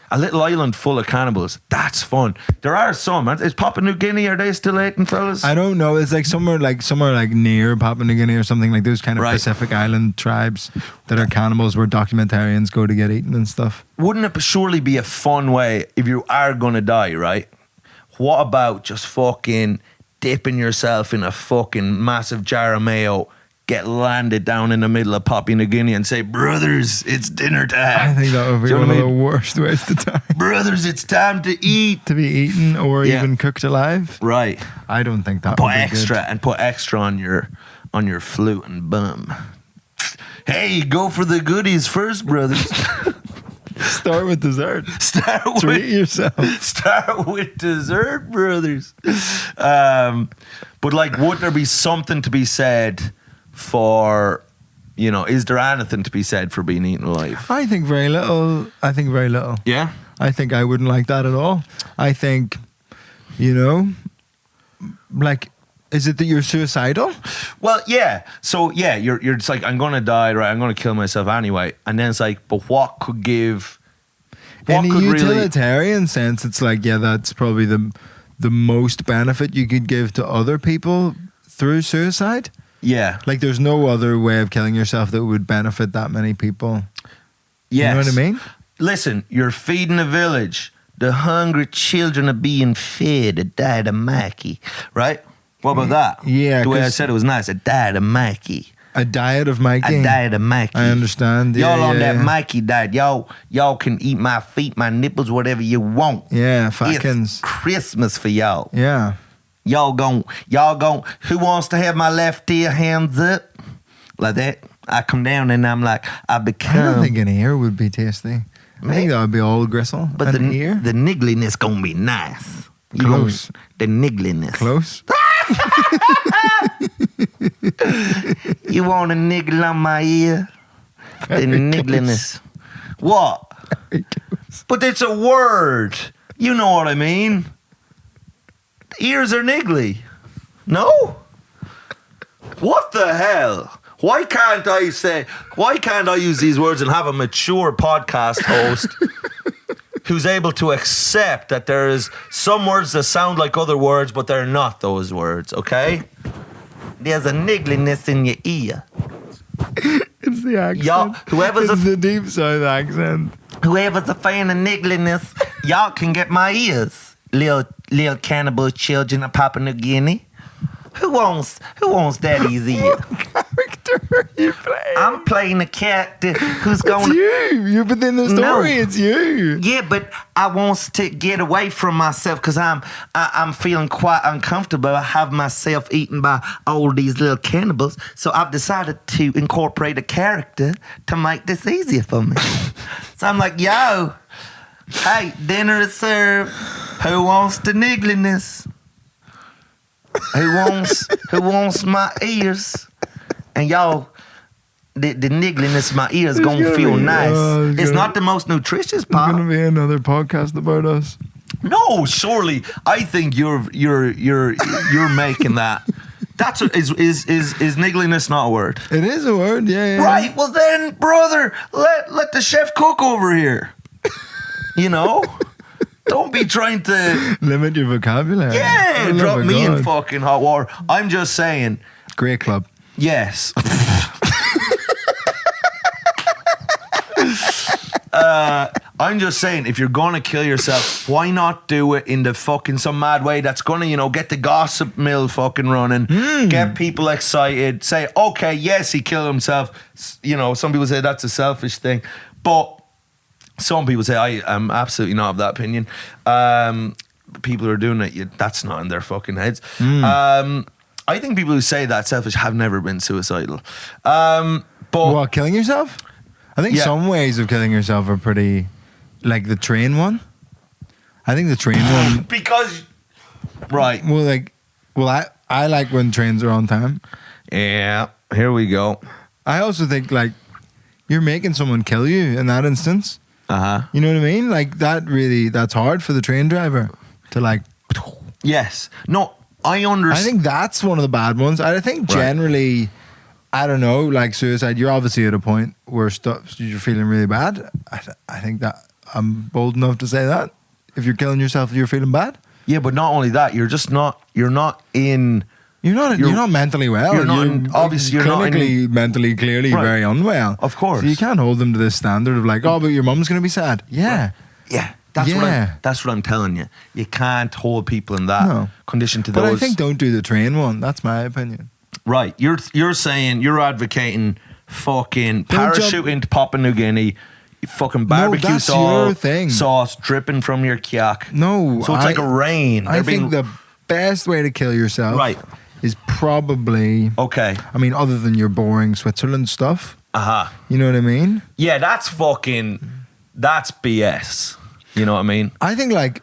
[SPEAKER 2] A little island full of cannibals. That's fun. There are some. Is Papua New Guinea, are they still eating, fellas?
[SPEAKER 1] I don't know. It's like somewhere near Papua New Guinea or something, like those kind of
[SPEAKER 2] Right.
[SPEAKER 1] Pacific Island tribes that are cannibals where documentarians go to get eaten and stuff.
[SPEAKER 2] Wouldn't it surely be a fun way if you are going to die, right? What about just fucking dipping yourself in a fucking massive jar of mayo, get landed down in the middle of Papua New Guinea and say, brothers, it's dinner time.
[SPEAKER 1] I think that would be
[SPEAKER 2] Do you know
[SPEAKER 1] one of
[SPEAKER 2] what I
[SPEAKER 1] the
[SPEAKER 2] mean?
[SPEAKER 1] worst ways to die.
[SPEAKER 2] Brothers, it's time to eat.
[SPEAKER 1] To be eaten or
[SPEAKER 2] Yeah.
[SPEAKER 1] even cooked alive.
[SPEAKER 2] Right.
[SPEAKER 1] I don't think that
[SPEAKER 2] Put
[SPEAKER 1] would be
[SPEAKER 2] extra
[SPEAKER 1] good.
[SPEAKER 2] and put extra on your flute and bum. Hey, go for the goodies first, brothers.
[SPEAKER 1] Start with dessert.
[SPEAKER 2] Start
[SPEAKER 1] Treat
[SPEAKER 2] with
[SPEAKER 1] yourself.
[SPEAKER 2] Start with dessert, brothers. But like, would there be something to be said for, you know, is there anything to be said for being eaten alive?
[SPEAKER 1] I think very little.
[SPEAKER 2] Yeah.
[SPEAKER 1] I think I wouldn't like that at all. I think, you know, like, is it that you're suicidal?
[SPEAKER 2] Well, yeah. So yeah, you're just like, I'm gonna die, right? I'm gonna kill myself anyway. And then it's like, but what could give? What
[SPEAKER 1] In a
[SPEAKER 2] could really?
[SPEAKER 1] utilitarian sense, it's like, yeah, that's probably the most benefit you could give to other people through suicide.
[SPEAKER 2] Yeah.
[SPEAKER 1] Like, there's no other way of killing yourself that would benefit that many people.
[SPEAKER 2] Yes.
[SPEAKER 1] You know what I mean?
[SPEAKER 2] Listen, you're feeding a village. The hungry children are being fed. A diet of Mikey, right? What about that?
[SPEAKER 1] Yeah,
[SPEAKER 2] The way I
[SPEAKER 1] 'cause-
[SPEAKER 2] said it was nice. A diet of Mikey.
[SPEAKER 1] A diet of Mikey.
[SPEAKER 2] A diet of Mikey.
[SPEAKER 1] I understand. Yeah,
[SPEAKER 2] Y'all on
[SPEAKER 1] yeah,
[SPEAKER 2] that
[SPEAKER 1] yeah.
[SPEAKER 2] Mikey diet. Y'all can eat my feet, my nipples, whatever you want.
[SPEAKER 1] Yeah,
[SPEAKER 2] It's
[SPEAKER 1] fatkins.
[SPEAKER 2] Christmas for y'all.
[SPEAKER 1] Yeah.
[SPEAKER 2] Y'all gon' who wants to have my left ear, hands up? Like that. I come down and I'm like, I
[SPEAKER 1] I don't
[SPEAKER 2] become.
[SPEAKER 1] think an ear would be tasty. I think that would be all gristle.
[SPEAKER 2] But
[SPEAKER 1] an
[SPEAKER 2] the
[SPEAKER 1] ear?
[SPEAKER 2] the niggliness gonna be nice.
[SPEAKER 1] Close.
[SPEAKER 2] The niggliness.
[SPEAKER 1] Close.
[SPEAKER 2] You want a niggle on my ear? The niggliness. What? But it's a word. You know what I mean. Ears are niggly. No? What the hell? Why can't I use these words and have a mature podcast host who's able to accept that there is some words that sound like other words, but they're not those words, okay? There's a niggliness in your ear.
[SPEAKER 1] It's the accent.
[SPEAKER 2] Y'all, whoever's
[SPEAKER 1] it's
[SPEAKER 2] a
[SPEAKER 1] the deep south accent.
[SPEAKER 2] Whoever's a fan of niggliness, y'all can get my ears. Little cannibal children of Papua New Guinea. Who wants daddy's ear?
[SPEAKER 1] Character are you playing?
[SPEAKER 2] I'm playing a character who's
[SPEAKER 1] It's
[SPEAKER 2] going.
[SPEAKER 1] you. You're within the story.
[SPEAKER 2] No.
[SPEAKER 1] It's you.
[SPEAKER 2] Yeah, but I wants to get away from myself because I'm feeling quite uncomfortable. I have myself eaten by all these little cannibals, so I've decided to incorporate a character to make this easier for me. So I'm like, yo, hey, dinner is served. Who wants the niggliness? Who wants my ears? And y'all, the niggliness of my ears
[SPEAKER 1] There's
[SPEAKER 2] gonna
[SPEAKER 1] gonna
[SPEAKER 2] feel
[SPEAKER 1] be-
[SPEAKER 2] nice.
[SPEAKER 1] oh,
[SPEAKER 2] It's
[SPEAKER 1] there's
[SPEAKER 2] not
[SPEAKER 1] gonna-
[SPEAKER 2] the most nutritious
[SPEAKER 1] There's
[SPEAKER 2] part.
[SPEAKER 1] gonna be another podcast about us.
[SPEAKER 2] No, surely. I think you're making that. That's is niggliness not a word?
[SPEAKER 1] It is a word, yeah.
[SPEAKER 2] Right. Well then, brother, let the chef cook over here. You know, don't be trying to
[SPEAKER 1] Limit your vocabulary.
[SPEAKER 2] yeah
[SPEAKER 1] For the
[SPEAKER 2] drop
[SPEAKER 1] love of
[SPEAKER 2] me in
[SPEAKER 1] God.
[SPEAKER 2] fucking hot water. I'm just saying.
[SPEAKER 1] Great club.
[SPEAKER 2] Yes. I'm just saying, if you're gonna kill yourself, why not do it in the fucking some mad way that's gonna, you know, get the gossip mill fucking running, get people excited, say, okay, yes, he killed himself. You know, some people say that's a selfish thing, but some people say I am absolutely not of that opinion. People who are doing it, that's not in their fucking heads. I think people who say that's selfish have never been suicidal. But
[SPEAKER 1] What, killing yourself? I think
[SPEAKER 2] Yeah.
[SPEAKER 1] some ways of killing yourself are pretty, like the train one. I think the train one.
[SPEAKER 2] Because, right.
[SPEAKER 1] I like when trains are on time.
[SPEAKER 2] Yeah, here we go.
[SPEAKER 1] I also think like you're making someone kill you in that instance.
[SPEAKER 2] Uh-huh.
[SPEAKER 1] You know what I mean? Like that's hard for the train driver to like.
[SPEAKER 2] Yes. No, I understand.
[SPEAKER 1] I think that's one of the bad ones. I think generally, I don't know, like suicide, you're obviously at a point where you're feeling really bad. I think that I'm bold enough to say that. If you're killing yourself, you're feeling bad.
[SPEAKER 2] Yeah, but not only that, you're not
[SPEAKER 1] mentally well.
[SPEAKER 2] Obviously you're not
[SPEAKER 1] clinically, mentally, clearly
[SPEAKER 2] Right.
[SPEAKER 1] very unwell.
[SPEAKER 2] Of course.
[SPEAKER 1] So you can't hold them to this standard of like, oh, but your mum's going to be sad. Yeah.
[SPEAKER 2] Yeah. That's what I'm telling you. You can't hold people in that condition to
[SPEAKER 1] But
[SPEAKER 2] those.
[SPEAKER 1] I think don't do the train one. That's my opinion.
[SPEAKER 2] Right. You're saying, you're advocating fucking
[SPEAKER 1] Don't
[SPEAKER 2] parachuting to Papua New Guinea, fucking barbecue
[SPEAKER 1] that's your thing.
[SPEAKER 2] sauce dripping from your kyak.
[SPEAKER 1] No.
[SPEAKER 2] So it's like a rain.
[SPEAKER 1] I think the best way to kill yourself is probably,
[SPEAKER 2] Okay.
[SPEAKER 1] I mean, other than your boring Switzerland stuff.
[SPEAKER 2] Uh-huh.
[SPEAKER 1] You know what I mean?
[SPEAKER 2] Yeah, that's BS. You know what I mean?
[SPEAKER 1] I think like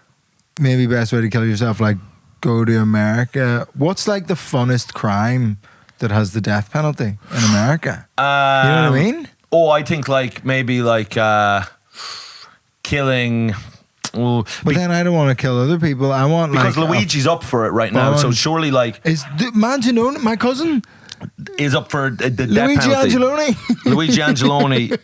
[SPEAKER 1] maybe best way to kill yourself, like go to America. What's like the funnest crime that has the death penalty in America? You know what I mean?
[SPEAKER 2] Oh, I think like maybe like killing. Well,
[SPEAKER 1] But then I don't want to kill other people. I want
[SPEAKER 2] because
[SPEAKER 1] like
[SPEAKER 2] Luigi's up for it right now, so surely like
[SPEAKER 1] Angelone, my cousin
[SPEAKER 2] is up for the death
[SPEAKER 1] Luigi
[SPEAKER 2] penalty.
[SPEAKER 1] Angelone.
[SPEAKER 2] Luigi Angelone,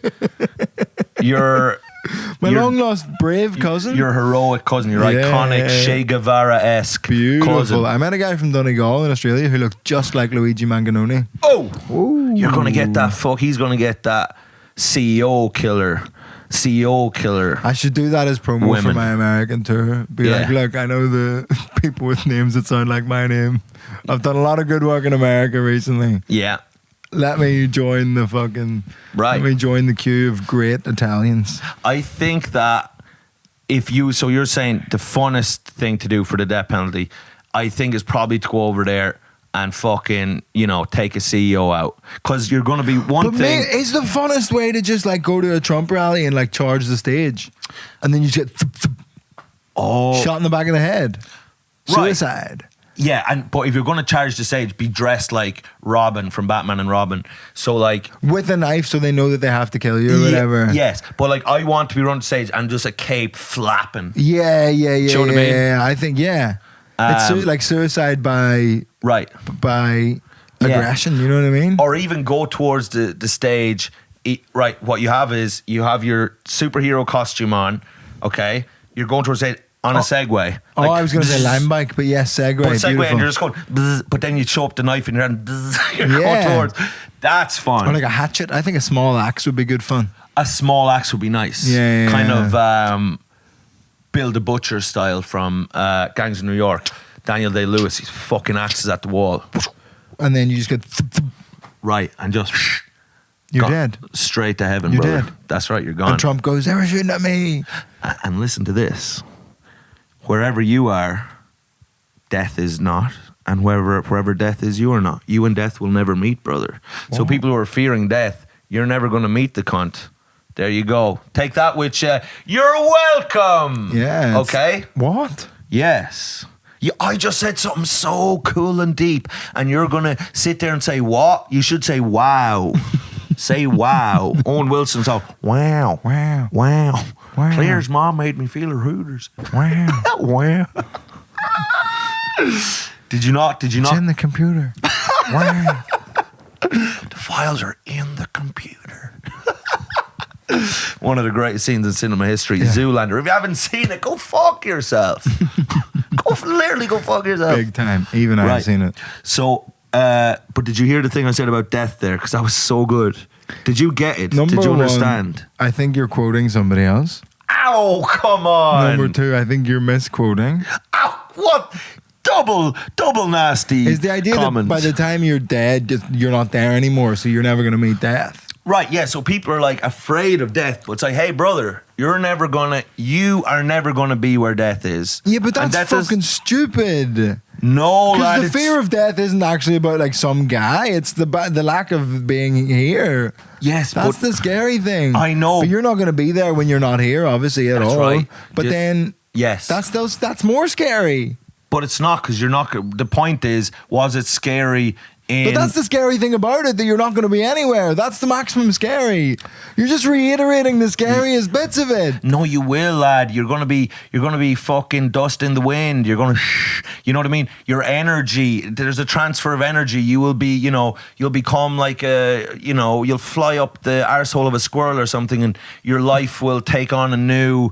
[SPEAKER 1] My
[SPEAKER 2] your-
[SPEAKER 1] long lost brave cousin.
[SPEAKER 2] your heroic cousin, your
[SPEAKER 1] Yeah.
[SPEAKER 2] iconic Che Guevara-esque
[SPEAKER 1] Beautiful.
[SPEAKER 2] cousin.
[SPEAKER 1] I met a guy from Donegal in Australia who looked just like Luigi Manganone.
[SPEAKER 2] Oh, you're gonna get that He's gonna get that CEO killer.
[SPEAKER 1] I should do that as promo for
[SPEAKER 2] Women.
[SPEAKER 1] my American tour. Be like, look, I know the people with names that sound like my name. I've done a lot of good work in America recently.
[SPEAKER 2] Yeah.
[SPEAKER 1] Let me join the fucking...
[SPEAKER 2] Right.
[SPEAKER 1] Let me join the queue of great Italians.
[SPEAKER 2] I think that so you're saying the funnest thing to do for the death penalty, I think is probably to go over there and fucking, take a CEO out. Because you're going to be one
[SPEAKER 1] But
[SPEAKER 2] thing.
[SPEAKER 1] mate, it's the funnest way to just like go to a Trump rally and like charge the stage. And then you just get shot in the back of the head.
[SPEAKER 2] Right.
[SPEAKER 1] Suicide.
[SPEAKER 2] Yeah, but if you're going to charge the stage, be dressed like Robin from Batman and Robin. So like...
[SPEAKER 1] With a knife so they know that they have to kill you or whatever.
[SPEAKER 2] Yes, but like I want to be on stage and just a cape flapping.
[SPEAKER 1] Yeah.
[SPEAKER 2] Do you know what I mean?
[SPEAKER 1] Yeah, I think, it's like suicide by aggression, you know what I mean?
[SPEAKER 2] Or even go towards the stage. Right, what you have is you have your superhero costume on, okay? You're going towards it on a Segway.
[SPEAKER 1] I was going to say lime bike, but yes, Segway.
[SPEAKER 2] But Segway,
[SPEAKER 1] beautiful.
[SPEAKER 2] and you're just going, bzz, but then you show up the knife in your hand, bzz, you're going towards. That's fun.
[SPEAKER 1] Or like a hatchet. I think a small axe would be good fun.
[SPEAKER 2] A small axe would be nice.
[SPEAKER 1] Yeah.
[SPEAKER 2] Kind of Bill the Butcher style from Gangs of New York. Daniel Day-Lewis, he's fucking axes at the wall.
[SPEAKER 1] And then you just get...
[SPEAKER 2] Right, and just...
[SPEAKER 1] You're
[SPEAKER 2] gone
[SPEAKER 1] dead.
[SPEAKER 2] Straight to heaven,
[SPEAKER 1] You're
[SPEAKER 2] brother.
[SPEAKER 1] dead.
[SPEAKER 2] That's right, you're gone.
[SPEAKER 1] And Trump goes, they were shooting at me.
[SPEAKER 2] And listen to this. Wherever you are, death is not. And wherever death is, you are not. You and death will never meet, brother. So people who are fearing death, you're never going to meet the cunt. There you go. Take that with you. You're welcome.
[SPEAKER 1] Yeah.
[SPEAKER 2] Okay?
[SPEAKER 1] What?
[SPEAKER 2] Yes. I just said something so cool and deep, and you're going to sit there and say, what? You should say, wow. Say, wow. Owen Wilson's all, wow.
[SPEAKER 1] Wow.
[SPEAKER 2] Wow.
[SPEAKER 1] Wow.
[SPEAKER 2] Claire's mom made me feel her hooters.
[SPEAKER 1] Wow.
[SPEAKER 2] Wow. Did you not?
[SPEAKER 1] It's in the computer. Wow.
[SPEAKER 2] The files are in the computer. One of the greatest scenes in cinema history, Zoolander. If you haven't seen it, go fuck yourself. Literally go fuck yourself.
[SPEAKER 1] Big time. Even I've seen it.
[SPEAKER 2] So, but did you hear the thing I said about death there? Because that was so good. Did you get it? Did you understand?
[SPEAKER 1] One, I think you're quoting somebody else.
[SPEAKER 2] Ow, come on.
[SPEAKER 1] Number two, I think you're misquoting.
[SPEAKER 2] Ow, what? Double nasty
[SPEAKER 1] Is the idea
[SPEAKER 2] comment.
[SPEAKER 1] that by the time you're dead, you're not there anymore, so you're never going to meet death?
[SPEAKER 2] Right, yeah, so people are like afraid of death, but it's like, hey brother, You are never gonna be where death is.
[SPEAKER 1] Yeah, but
[SPEAKER 2] And
[SPEAKER 1] that's
[SPEAKER 2] death is-
[SPEAKER 1] fucking stupid.
[SPEAKER 2] No, lad.
[SPEAKER 1] Because the fear of death isn't actually about like some guy. It's the lack of being here.
[SPEAKER 2] Yes,
[SPEAKER 1] That's
[SPEAKER 2] but
[SPEAKER 1] the scary thing.
[SPEAKER 2] I know.
[SPEAKER 1] But you're not going to be there when you're not here, obviously, at
[SPEAKER 2] That's
[SPEAKER 1] all.
[SPEAKER 2] right.
[SPEAKER 1] But
[SPEAKER 2] Just-
[SPEAKER 1] then
[SPEAKER 2] yes,
[SPEAKER 1] that's more scary.
[SPEAKER 2] but it's not because you're not. The point is, was it scary?
[SPEAKER 1] But that's the scary thing about it, that you're not going to be anywhere. That's the maximum scary. You're just reiterating the scariest bits of it.
[SPEAKER 2] No, you will, lad. You're gonna be fucking dust in the wind. You're gonna, you know what I mean? Your energy. There's a transfer of energy. You will be, you'll become like you'll fly up the arsehole of a squirrel or something, and your life will take on a new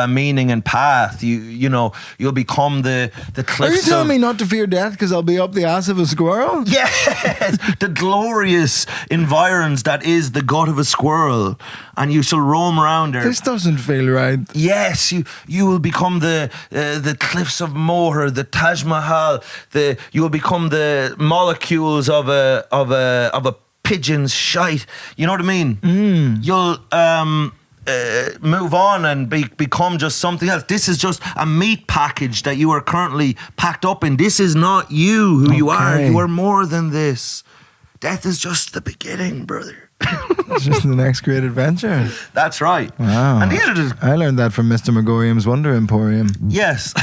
[SPEAKER 2] meaning and path. You'll become the cliffs.
[SPEAKER 1] Are you telling
[SPEAKER 2] of,
[SPEAKER 1] me not to fear death because I'll be up the ass of a squirrel?
[SPEAKER 2] Yes, the glorious environs that is the gut of a squirrel, and you shall roam around there.
[SPEAKER 1] This doesn't feel right.
[SPEAKER 2] Yes, you will become the cliffs of Moher, the Taj Mahal. You will become the molecules of a pigeon's shite. You know what I mean? You'll move on and become just something else. This is just a meat package that you are currently packed up in. This is not you who you are.
[SPEAKER 1] Okay.
[SPEAKER 2] You are more than this. Death is just the beginning, brother.
[SPEAKER 1] It's just the next great adventure.
[SPEAKER 2] That's right.
[SPEAKER 1] Wow.
[SPEAKER 2] And these are the
[SPEAKER 1] I learned that from Mr. Megorium's Wonder Emporium.
[SPEAKER 2] yes.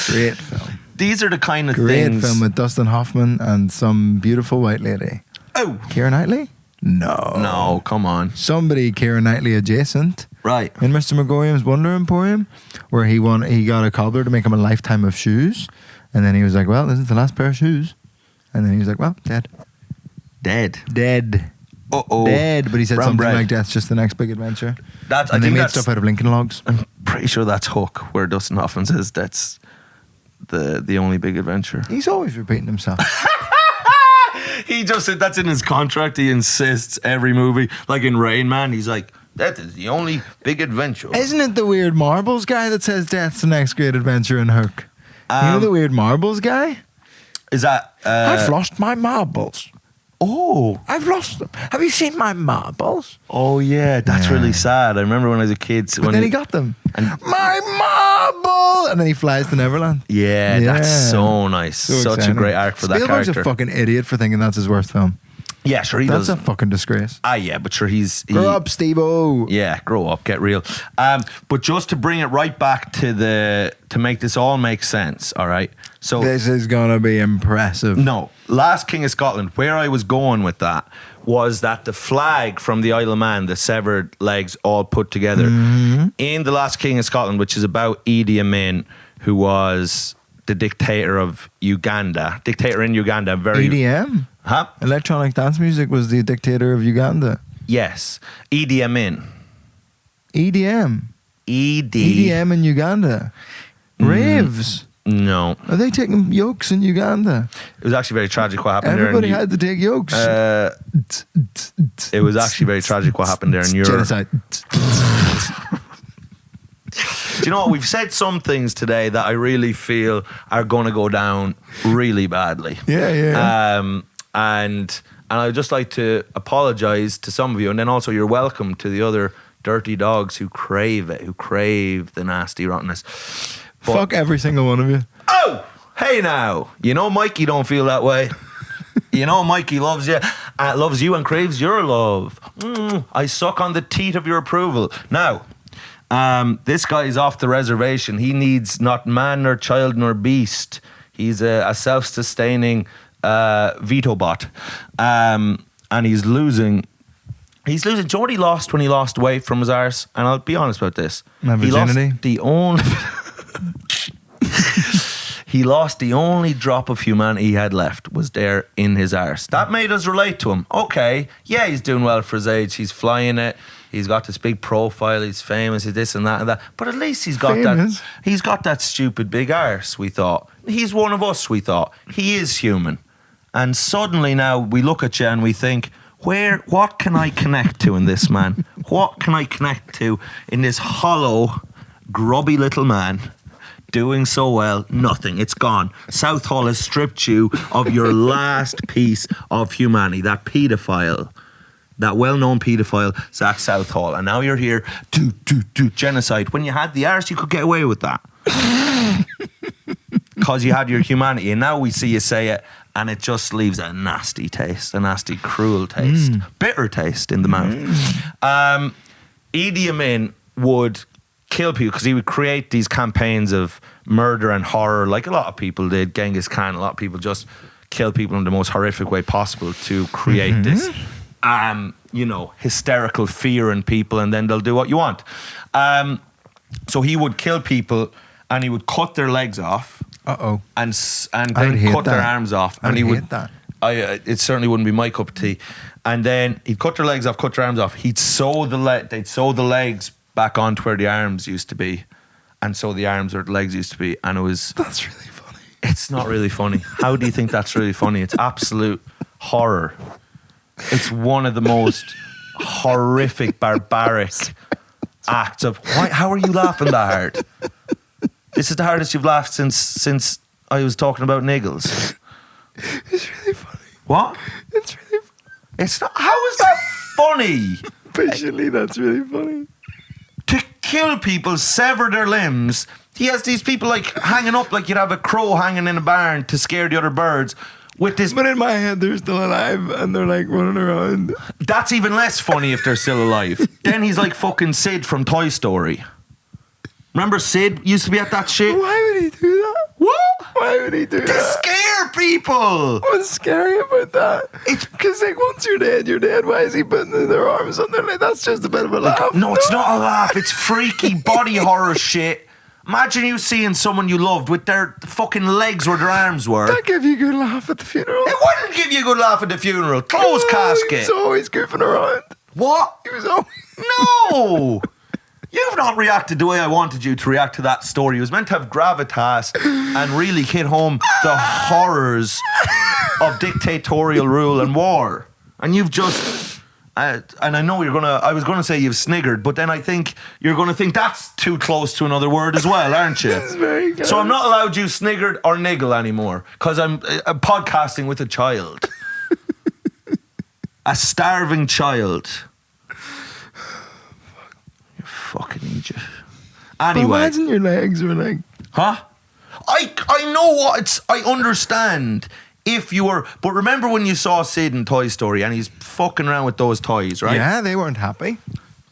[SPEAKER 1] Great film.
[SPEAKER 2] These are the kind of
[SPEAKER 1] Great
[SPEAKER 2] things.
[SPEAKER 1] film with Dustin Hoffman and some beautiful white lady.
[SPEAKER 2] Oh
[SPEAKER 1] Keira Knightley?
[SPEAKER 2] no, come on.
[SPEAKER 1] Somebody Keira Knightley adjacent.
[SPEAKER 2] Right.
[SPEAKER 1] In Mr. Megorium's Wonder Emporium, where he got a cobbler to make him a lifetime of shoes, and then he was like, "Well, this is the last pair of shoes," and then he was like, "Well, dead."
[SPEAKER 2] Uh-oh.
[SPEAKER 1] Dead. But he said
[SPEAKER 2] Brown
[SPEAKER 1] something
[SPEAKER 2] bread.
[SPEAKER 1] like, "That's just the next big adventure."
[SPEAKER 2] I
[SPEAKER 1] And they
[SPEAKER 2] think
[SPEAKER 1] made
[SPEAKER 2] that's,
[SPEAKER 1] stuff out of Lincoln Logs.
[SPEAKER 2] I'm pretty sure that's Hook, where Dustin Hoffman says that's the only big adventure.
[SPEAKER 1] He's always repeating himself.
[SPEAKER 2] He just said that's in his contract. He insists every movie, like in Rain Man, he's like, that is the only big adventure.
[SPEAKER 1] Isn't it the weird marbles guy that says death's the next great adventure in Hook? You know the weird marbles guy?
[SPEAKER 2] Is that
[SPEAKER 1] I've lost my marbles.
[SPEAKER 2] oh
[SPEAKER 1] I've lost them. Have you seen my marbles?
[SPEAKER 2] yeah, that's
[SPEAKER 1] Yeah.
[SPEAKER 2] really sad. I remember when I was a kid
[SPEAKER 1] But then he got them.
[SPEAKER 2] and-
[SPEAKER 1] My marble! And then he flies to Neverland.
[SPEAKER 2] yeah, that's so nice.
[SPEAKER 1] So
[SPEAKER 2] Such
[SPEAKER 1] exciting.
[SPEAKER 2] a great arc for that
[SPEAKER 1] Spielberg's
[SPEAKER 2] character.
[SPEAKER 1] a fucking idiot for thinking that's his worst film.
[SPEAKER 2] Yeah, sure he
[SPEAKER 1] That's
[SPEAKER 2] does.
[SPEAKER 1] a fucking disgrace.
[SPEAKER 2] Yeah, but sure he
[SPEAKER 1] Grow up, Steve-O.
[SPEAKER 2] Yeah, grow up, get real. But just to bring it right back to make this all make sense, all right? So
[SPEAKER 1] This is gonna be impressive.
[SPEAKER 2] no, Last King of Scotland, where I was going with that was that the flag from the Isle of Man, the severed legs all put together, in The Last King of Scotland, which is about Idi Amin, who was the dictator of Uganda. Dictator in Uganda. Very
[SPEAKER 1] EDM?
[SPEAKER 2] Huh?
[SPEAKER 1] Electronic dance music was the dictator of Uganda.
[SPEAKER 2] Yes. Idi Amin.
[SPEAKER 1] EDM. EDM in Uganda. Raves.
[SPEAKER 2] No.
[SPEAKER 1] Are they taking yokes in Uganda?
[SPEAKER 2] It was actually very tragic what happened
[SPEAKER 1] Everybody
[SPEAKER 2] there.
[SPEAKER 1] had to take yokes.
[SPEAKER 2] It was actually very tragic what happened there in Europe.
[SPEAKER 1] Genocide.
[SPEAKER 2] Do you know what? We've said some things today that I really feel are going to go down really badly.
[SPEAKER 1] Yeah.
[SPEAKER 2] And I'd just like to apologise to some of you, and then also you're welcome to the other dirty dogs who crave it, who crave the nasty rottenness. But-
[SPEAKER 1] Fuck every single one of you.
[SPEAKER 2] Oh, hey now. You know Mikey don't feel that way. You know Mikey loves you and craves your love. I suck on the teat of your approval. Now, this guy is off the reservation. He needs not man nor child nor beast. He's a self-sustaining veto bot. And he's losing. He's losing. Do you know what he lost when he lost weight from his arse? And I'll be honest about this.
[SPEAKER 1] My virginity?
[SPEAKER 2] He lost the only drop of humanity he had left was there in his arse. That made us relate to him. Okay, yeah, he's doing well for his age. He's flying it. He's got this big profile. He's famous. He's this and that and that. But at least he's got
[SPEAKER 1] Famous?
[SPEAKER 2] that. He's got that stupid big arse. We thought he's one of us. We thought he is human. And suddenly now we look at you and we think, what can I connect to in this man? What can I connect to in this hollow, grubby little man? Doing so well, nothing. It's gone. Southall has stripped you of your last piece of humanity. That paedophile that well-known paedophile, Zach Southall, and now you're here, genocide. When you had the arse, you could get away with that. Because you had your humanity, and now we see you say it, and it just leaves a nasty taste, a nasty, cruel taste, bitter taste in the mouth. Idi Amin would kill people because he would create these campaigns of murder and horror, like a lot of people did. Genghis Khan, a lot of people just kill people in the most horrific way possible to create this, hysterical fear in people, and then they'll do what you want. So he would kill people, and he would cut their legs off. And then cut their arms off, and he would. It certainly wouldn't be my cup of tea. And then he'd cut their legs off, cut their arms off. He'd sew they'd sew the legs back onto where the arms used to be, and so the arms where the legs used to be. And it was.
[SPEAKER 1] That's really funny.
[SPEAKER 2] It's not really funny. How do you think that's really funny? It's absolute horror. It's one of the most horrific, barbaric acts of. How are you laughing that hard? This is the hardest you've laughed since I was talking about niggles.
[SPEAKER 1] It's really funny.
[SPEAKER 2] What?
[SPEAKER 1] It's really funny.
[SPEAKER 2] It's not. How is that funny?
[SPEAKER 1] Visually, that's really funny.
[SPEAKER 2] To kill people, sever their limbs. He has these people like hanging up like you'd have a crow hanging in a barn to scare the other birds. With this,
[SPEAKER 1] but in my head, they're still alive and they're like running around.
[SPEAKER 2] That's even less funny if they're still alive. Then he's like fucking Sid from Toy Story. Remember Sid used to be at that shit?
[SPEAKER 1] Why would he do that?
[SPEAKER 2] What?
[SPEAKER 1] Why would he do that?
[SPEAKER 2] To scare people.
[SPEAKER 1] What's scary about that? It's because like once you're dead. Why is he putting their arms on their leg? That's just a bit of a laugh.
[SPEAKER 2] No, it's not a laugh. It's freaky body horror shit. Imagine you seeing someone you loved with their fucking legs where their arms were.
[SPEAKER 1] That give you a good laugh at the funeral.
[SPEAKER 2] It wouldn't give you a good laugh at the funeral. Closed casket.
[SPEAKER 1] He was always goofing around.
[SPEAKER 2] What?
[SPEAKER 1] He was always...
[SPEAKER 2] No! You've not reacted the way I wanted you to react to that story. It was meant to have gravitas and really hit home the horrors of dictatorial rule and war. And you've just... and I know I was gonna say you've sniggered, but then I think you're gonna think that's too close to another word as well, aren't you?
[SPEAKER 1] That's very good.
[SPEAKER 2] So I'm not allowed you sniggered or niggle anymore because I'm podcasting with a child. A starving child. You fucking idiot. Anyway.
[SPEAKER 1] But imagine your legs were like...
[SPEAKER 2] Huh? I know what it's... I understand. If you were... But remember when you saw Sid in Toy Story and he's fucking around with those toys, right?
[SPEAKER 1] Yeah, they weren't happy.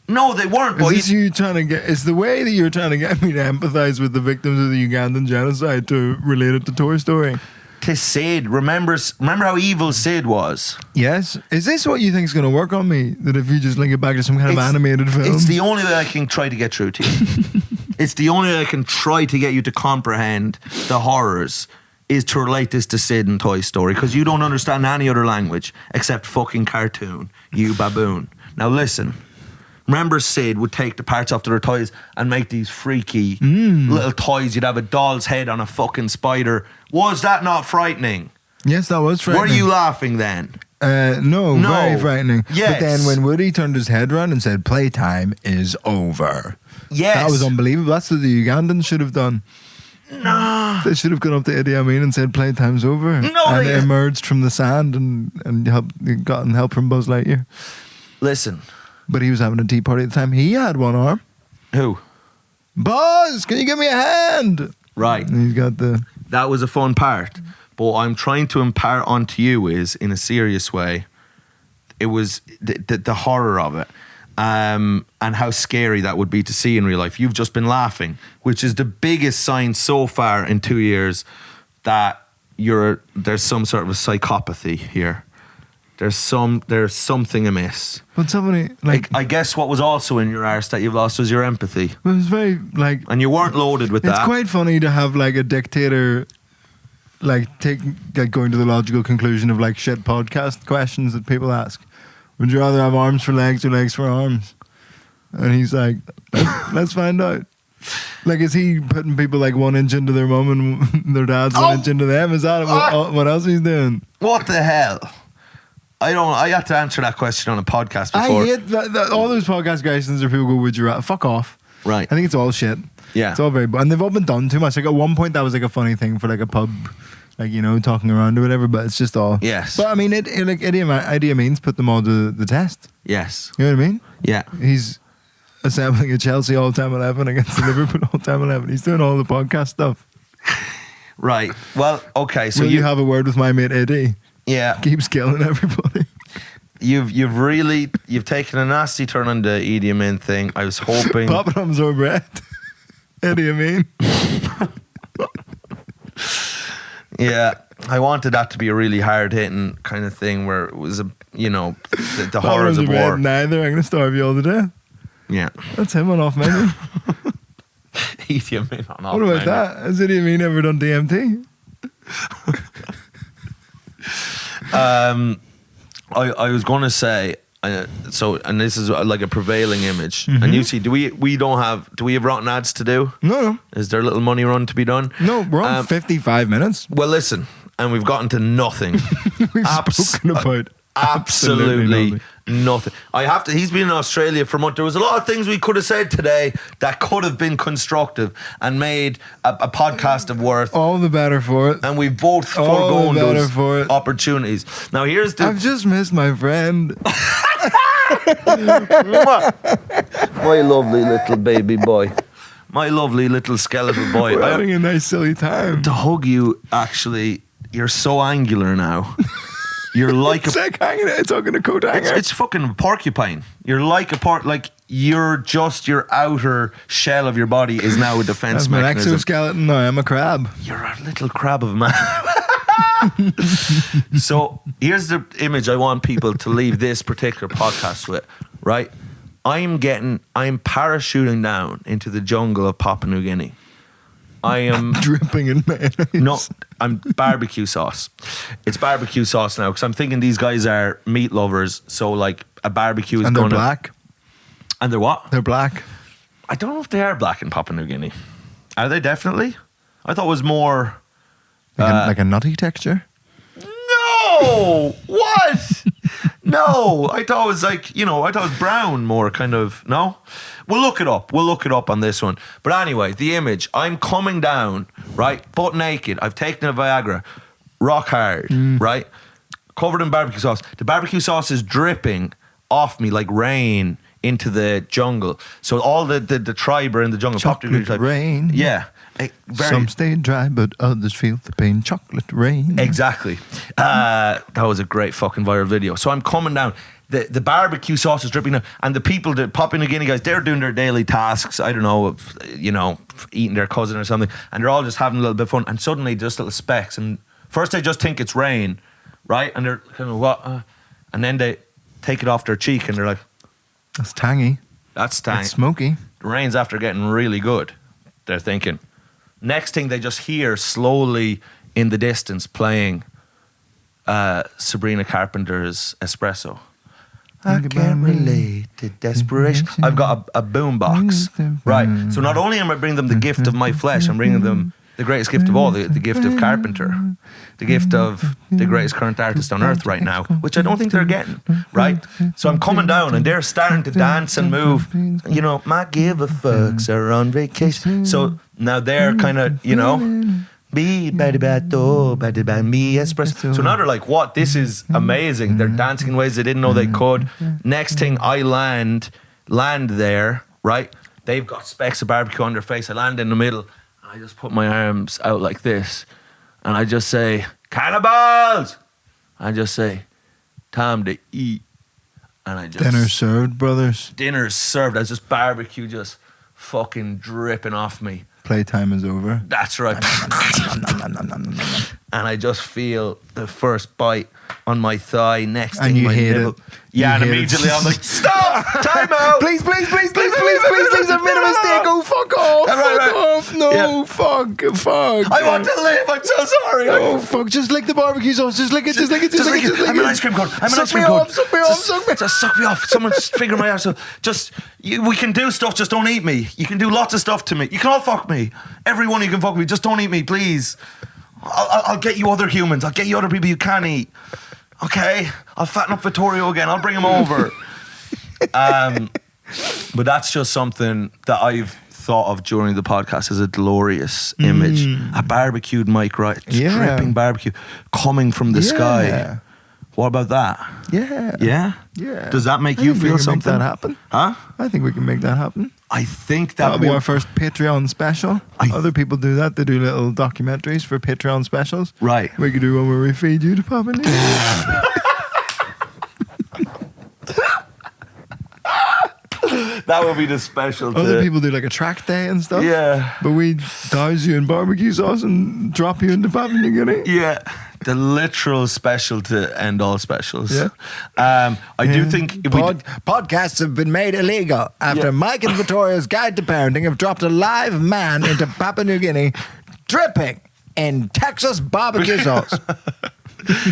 [SPEAKER 2] No, they weren't.
[SPEAKER 1] Is this you trying to get... It's the way that you're trying to get me to empathise with the victims of the Ugandan genocide to relate it to Toy Story.
[SPEAKER 2] To Sid. Remember how evil Sid was?
[SPEAKER 1] Yes. Is this what you think is going to work on me? That if you just link it back to some kind of animated film?
[SPEAKER 2] It's the only way I can try to get through to you. It's the only way I can try to get you to comprehend the horrors is to relate this to Sid and Toy Story because you don't understand any other language except fucking cartoon, you baboon. Now listen, remember Sid would take the parts off their toys and make these freaky little toys. You'd have a doll's head on a fucking spider. Was that not frightening?
[SPEAKER 1] Yes, that was frightening.
[SPEAKER 2] Were you laughing then?
[SPEAKER 1] No, very frightening.
[SPEAKER 2] Yes.
[SPEAKER 1] But then when Woody turned his head around and said, "Playtime is over."
[SPEAKER 2] Yes.
[SPEAKER 1] That was unbelievable. That's what the Ugandans should have done.
[SPEAKER 2] No.
[SPEAKER 1] They should have gone up to Idi Amin and said, "Playtime's over."
[SPEAKER 2] No,
[SPEAKER 1] and they emerged from the sand and gotten help from Buzz Lightyear.
[SPEAKER 2] Listen.
[SPEAKER 1] But he was having a tea party at the time. He had one arm.
[SPEAKER 2] Who?
[SPEAKER 1] Buzz, can you give me a hand?
[SPEAKER 2] Right.
[SPEAKER 1] And he's got the...
[SPEAKER 2] That was a fun part. But I'm trying to impart onto you is, in a serious way, it was the horror of it. And how scary that would be to see in real life. You've just been laughing, which is the biggest sign so far in 2 years that there's some sort of a psychopathy here. There's something amiss.
[SPEAKER 1] But somebody
[SPEAKER 2] I guess what was also in your arse that you've lost was your empathy.
[SPEAKER 1] It was very
[SPEAKER 2] and you weren't loaded with that.
[SPEAKER 1] It's quite funny to have like a dictator going to the logical conclusion of like shit podcast questions that people ask. Would you rather have arms for legs or legs for arms? And he's like, let's find out. Like, is he putting people like 1 inch into their mum and their dad's 1 inch into them? Is that what else he's doing?
[SPEAKER 2] What the hell? I had to answer that question on a podcast before.
[SPEAKER 1] I hate that all those podcast questions where people go, would you rather? Fuck off.
[SPEAKER 2] Right.
[SPEAKER 1] I think it's all shit.
[SPEAKER 2] Yeah.
[SPEAKER 1] It's all very... And they've all been done too much. Like at one point that was like a funny thing for like a pub like, talking around or whatever. But it's just all.
[SPEAKER 2] Yes.
[SPEAKER 1] But I mean, like Idi Amin's put them all to the test.
[SPEAKER 2] Yes.
[SPEAKER 1] You know what I mean?
[SPEAKER 2] Yeah.
[SPEAKER 1] He's assembling a Chelsea all-time 11 against the Liverpool all-time 11. He's doing all the podcast stuff.
[SPEAKER 2] Right. Well, okay. So
[SPEAKER 1] Will you have a word with my mate Eddie?
[SPEAKER 2] Yeah.
[SPEAKER 1] Keeps killing everybody.
[SPEAKER 2] You've taken a nasty turn on the Idi Amin thing. I was hoping.
[SPEAKER 1] Poppadoms or bread. Idi Amin.
[SPEAKER 2] Yeah. I wanted that to be a really hard hitting kind of thing where it was the horrors of war.
[SPEAKER 1] Neither. I'm going to starve you all to death.
[SPEAKER 2] Yeah.
[SPEAKER 1] That's him on off menu.
[SPEAKER 2] Idi Amin on off
[SPEAKER 1] What
[SPEAKER 2] menu.
[SPEAKER 1] about that? Has Idi Amin ever done DMT?
[SPEAKER 2] I was going to say, and this is like a prevailing image. And you see, do we have rotten ads to do?
[SPEAKER 1] No.
[SPEAKER 2] Is there a little money run to be done?
[SPEAKER 1] No, we're on 55 minutes.
[SPEAKER 2] Well, listen, and we've gotten to nothing.
[SPEAKER 1] We've spoken about
[SPEAKER 2] absolutely nothing. He's been in Australia for a month. There was a lot of things we could have said today that could have been constructive and made a podcast of worth.
[SPEAKER 1] All the better for it.
[SPEAKER 2] And we've both
[SPEAKER 1] All
[SPEAKER 2] foregone
[SPEAKER 1] the better
[SPEAKER 2] those
[SPEAKER 1] for it.
[SPEAKER 2] opportunities. Now here's the
[SPEAKER 1] I've just missed my friend.
[SPEAKER 2] my lovely little baby boy. My lovely little skeletal boy.
[SPEAKER 1] We're having a nice silly time.
[SPEAKER 2] To hug you, actually, you're so angular now. You're like
[SPEAKER 1] It's like hanging out, talking to coat hanger.
[SPEAKER 2] it's fucking porcupine. You're like your outer shell of your body is now a defense
[SPEAKER 1] That's my
[SPEAKER 2] mechanism.
[SPEAKER 1] exoskeleton. No, I'm a crab.
[SPEAKER 2] You're a little crab of a man. So here's the image I want people to leave this particular podcast with, right? I'm parachuting down into the jungle of Papua New Guinea. I am
[SPEAKER 1] Dripping in mayonnaise.
[SPEAKER 2] no, I'm barbecue sauce. It's barbecue sauce now because I'm thinking these guys are meat lovers. So like a barbecue is
[SPEAKER 1] And they're
[SPEAKER 2] gonna
[SPEAKER 1] black.
[SPEAKER 2] And they're what?
[SPEAKER 1] They're black.
[SPEAKER 2] I don't know if they are black in Papua New Guinea. Are they definitely? I thought it was more.
[SPEAKER 1] Like a nutty texture.
[SPEAKER 2] No! What? No, I thought it was I thought it was brown more kind of. No? We'll look it up. We'll look it up on this one. But anyway, the image. I'm coming down, right? Butt naked. I've taken a Viagra. Rock hard, right? Covered in barbecue sauce. The barbecue sauce is dripping off me like rain into the jungle. So all the tribe are in the jungle.
[SPEAKER 1] Chocolate rain.
[SPEAKER 2] Yeah.
[SPEAKER 1] Some stay dry, but others feel the pain. Chocolate rain.
[SPEAKER 2] Exactly. That was a great fucking viral video. So I'm coming down. The barbecue sauce is dripping down, and the people, the Papua New Guinea guys, they're doing their daily tasks. I don't know, eating their cousin or something, and they're all just having a little bit of fun. And suddenly, just little specks. And first, they just think it's rain, right? And they're kind of what? And then they take it off their cheek, and they're like,
[SPEAKER 1] That's tangy.
[SPEAKER 2] "That's tangy."
[SPEAKER 1] It's smoky.
[SPEAKER 2] The rain's after getting really good. They're thinking. Next thing, they just hear slowly in the distance playing Sabrina Carpenter's Espresso. I can't relate to desperation. I've got a boom box. Right. So not only am I bringing them the gift of my flesh, I'm bringing them the greatest gift of all, the gift of Carpenter. The gift of the greatest current artist on earth right now, which I don't think they're getting. Right? So I'm coming down and they're starting to dance and move. My give a fucks are on vacation. So now they're kind of, be me espresso. So now they're like, what? This is amazing. They're dancing in ways they didn't know they could. Next thing, I land there, right? They've got specks of barbecue on their face. I land in the middle. And I just put my arms out like this. And I just say, cannibals! I just say, time to eat. And I just...
[SPEAKER 1] Dinner served, brothers.
[SPEAKER 2] Dinner's served. There's just barbecue just fucking dripping off me.
[SPEAKER 1] Playtime is over.
[SPEAKER 2] That's right. And I just feel the first bite on my thigh next
[SPEAKER 1] And
[SPEAKER 2] thing
[SPEAKER 1] you
[SPEAKER 2] my
[SPEAKER 1] hate
[SPEAKER 2] nibble.
[SPEAKER 1] it.
[SPEAKER 2] Yeah,
[SPEAKER 1] You
[SPEAKER 2] and
[SPEAKER 1] hate
[SPEAKER 2] immediately
[SPEAKER 1] it.
[SPEAKER 2] I'm like, stop! Time out!
[SPEAKER 1] Please, I've made a mistake. Oh, fuck off.
[SPEAKER 2] Right.
[SPEAKER 1] Fuck off. No,
[SPEAKER 2] Yeah.
[SPEAKER 1] fuck.
[SPEAKER 2] I want to live. I'm so sorry.
[SPEAKER 1] Oh, fuck. Just lick the barbecue sauce. Just lick it.
[SPEAKER 2] I'm an ice cream cone.
[SPEAKER 1] Suck me off. Suck me off.
[SPEAKER 2] Just suck me off. Someone's fingering my ass. We can do stuff. Just don't eat me. You can do lots of stuff to me. You can all fuck me. Everyone you can fuck me. Just don't eat me, please. I'll get you other humans. I'll get you other people you can eat. Okay? I'll fatten up Vittorio again. I'll bring him over. But that's just something that I've thought of during the podcast as a glorious image. A barbecued Mike Rice, dripping barbecue coming from the sky. What about that?
[SPEAKER 1] Yeah.
[SPEAKER 2] Yeah?
[SPEAKER 1] Yeah.
[SPEAKER 2] Does that make
[SPEAKER 1] I
[SPEAKER 2] you
[SPEAKER 1] think we
[SPEAKER 2] feel
[SPEAKER 1] can
[SPEAKER 2] something?
[SPEAKER 1] Make that happen.
[SPEAKER 2] Huh?
[SPEAKER 1] I think we can make that happen.
[SPEAKER 2] I think
[SPEAKER 1] That'll be
[SPEAKER 2] would-
[SPEAKER 1] our first Patreon special. Other people do that. They do little documentaries for Patreon specials.
[SPEAKER 2] Right.
[SPEAKER 1] We could do one where we feed you to Papa New Guinea.
[SPEAKER 2] That would be the special.
[SPEAKER 1] Other people do like a track day and stuff.
[SPEAKER 2] Yeah.
[SPEAKER 1] But we douse you in barbecue sauce and drop you into Papua New Guinea.
[SPEAKER 2] Yeah. The literal special to end all specials.
[SPEAKER 1] Yeah.
[SPEAKER 2] I do think if
[SPEAKER 1] Podcasts have been made illegal after Mike and Vittorio's Guide to Parenting have dropped a live man into Papua New Guinea dripping in Texas barbecue sauce.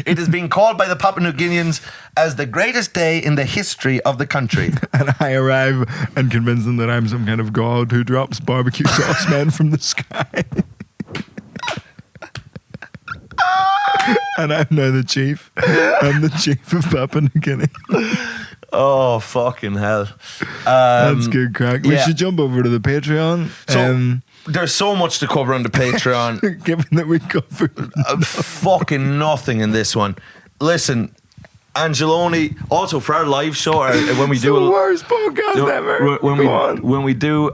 [SPEAKER 2] it is being called by the Papua New Guineans as the greatest day in the history of the country.
[SPEAKER 1] And I arrive and convince them that I'm some kind of god who drops barbecue sauce men from the sky. And I'm now the chief. I'm the chief of Papua New Guinea.
[SPEAKER 2] Oh, fucking hell.
[SPEAKER 1] That's good crack. We should jump over to the Patreon.
[SPEAKER 2] So, there's so much to cover on the Patreon.
[SPEAKER 1] Given that we covered
[SPEAKER 2] fucking nothing in this one. Listen, Angelone, also for our live show, when we
[SPEAKER 1] it's
[SPEAKER 2] do
[SPEAKER 1] the worst podcast ever.
[SPEAKER 2] When we do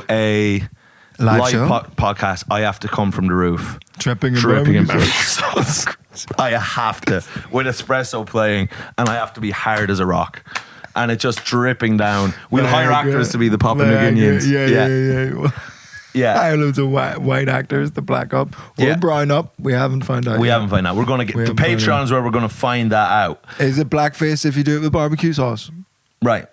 [SPEAKER 2] a live
[SPEAKER 1] show?
[SPEAKER 2] podcast, I have to come from the roof.
[SPEAKER 1] Tripping in
[SPEAKER 2] barbecue
[SPEAKER 1] barbecue
[SPEAKER 2] sauce. I have to, with espresso playing, and I have to be hard as a rock. And it's just dripping down. We'll hire actors to be the Papua New Guineans.
[SPEAKER 1] Yeah. Hire loads of white actors to black up or brown up. We haven't found out.
[SPEAKER 2] We haven't found out. We're going to get the Patreon is where we're going to find that out.
[SPEAKER 1] Is it blackface if you do it with barbecue sauce?
[SPEAKER 2] Right.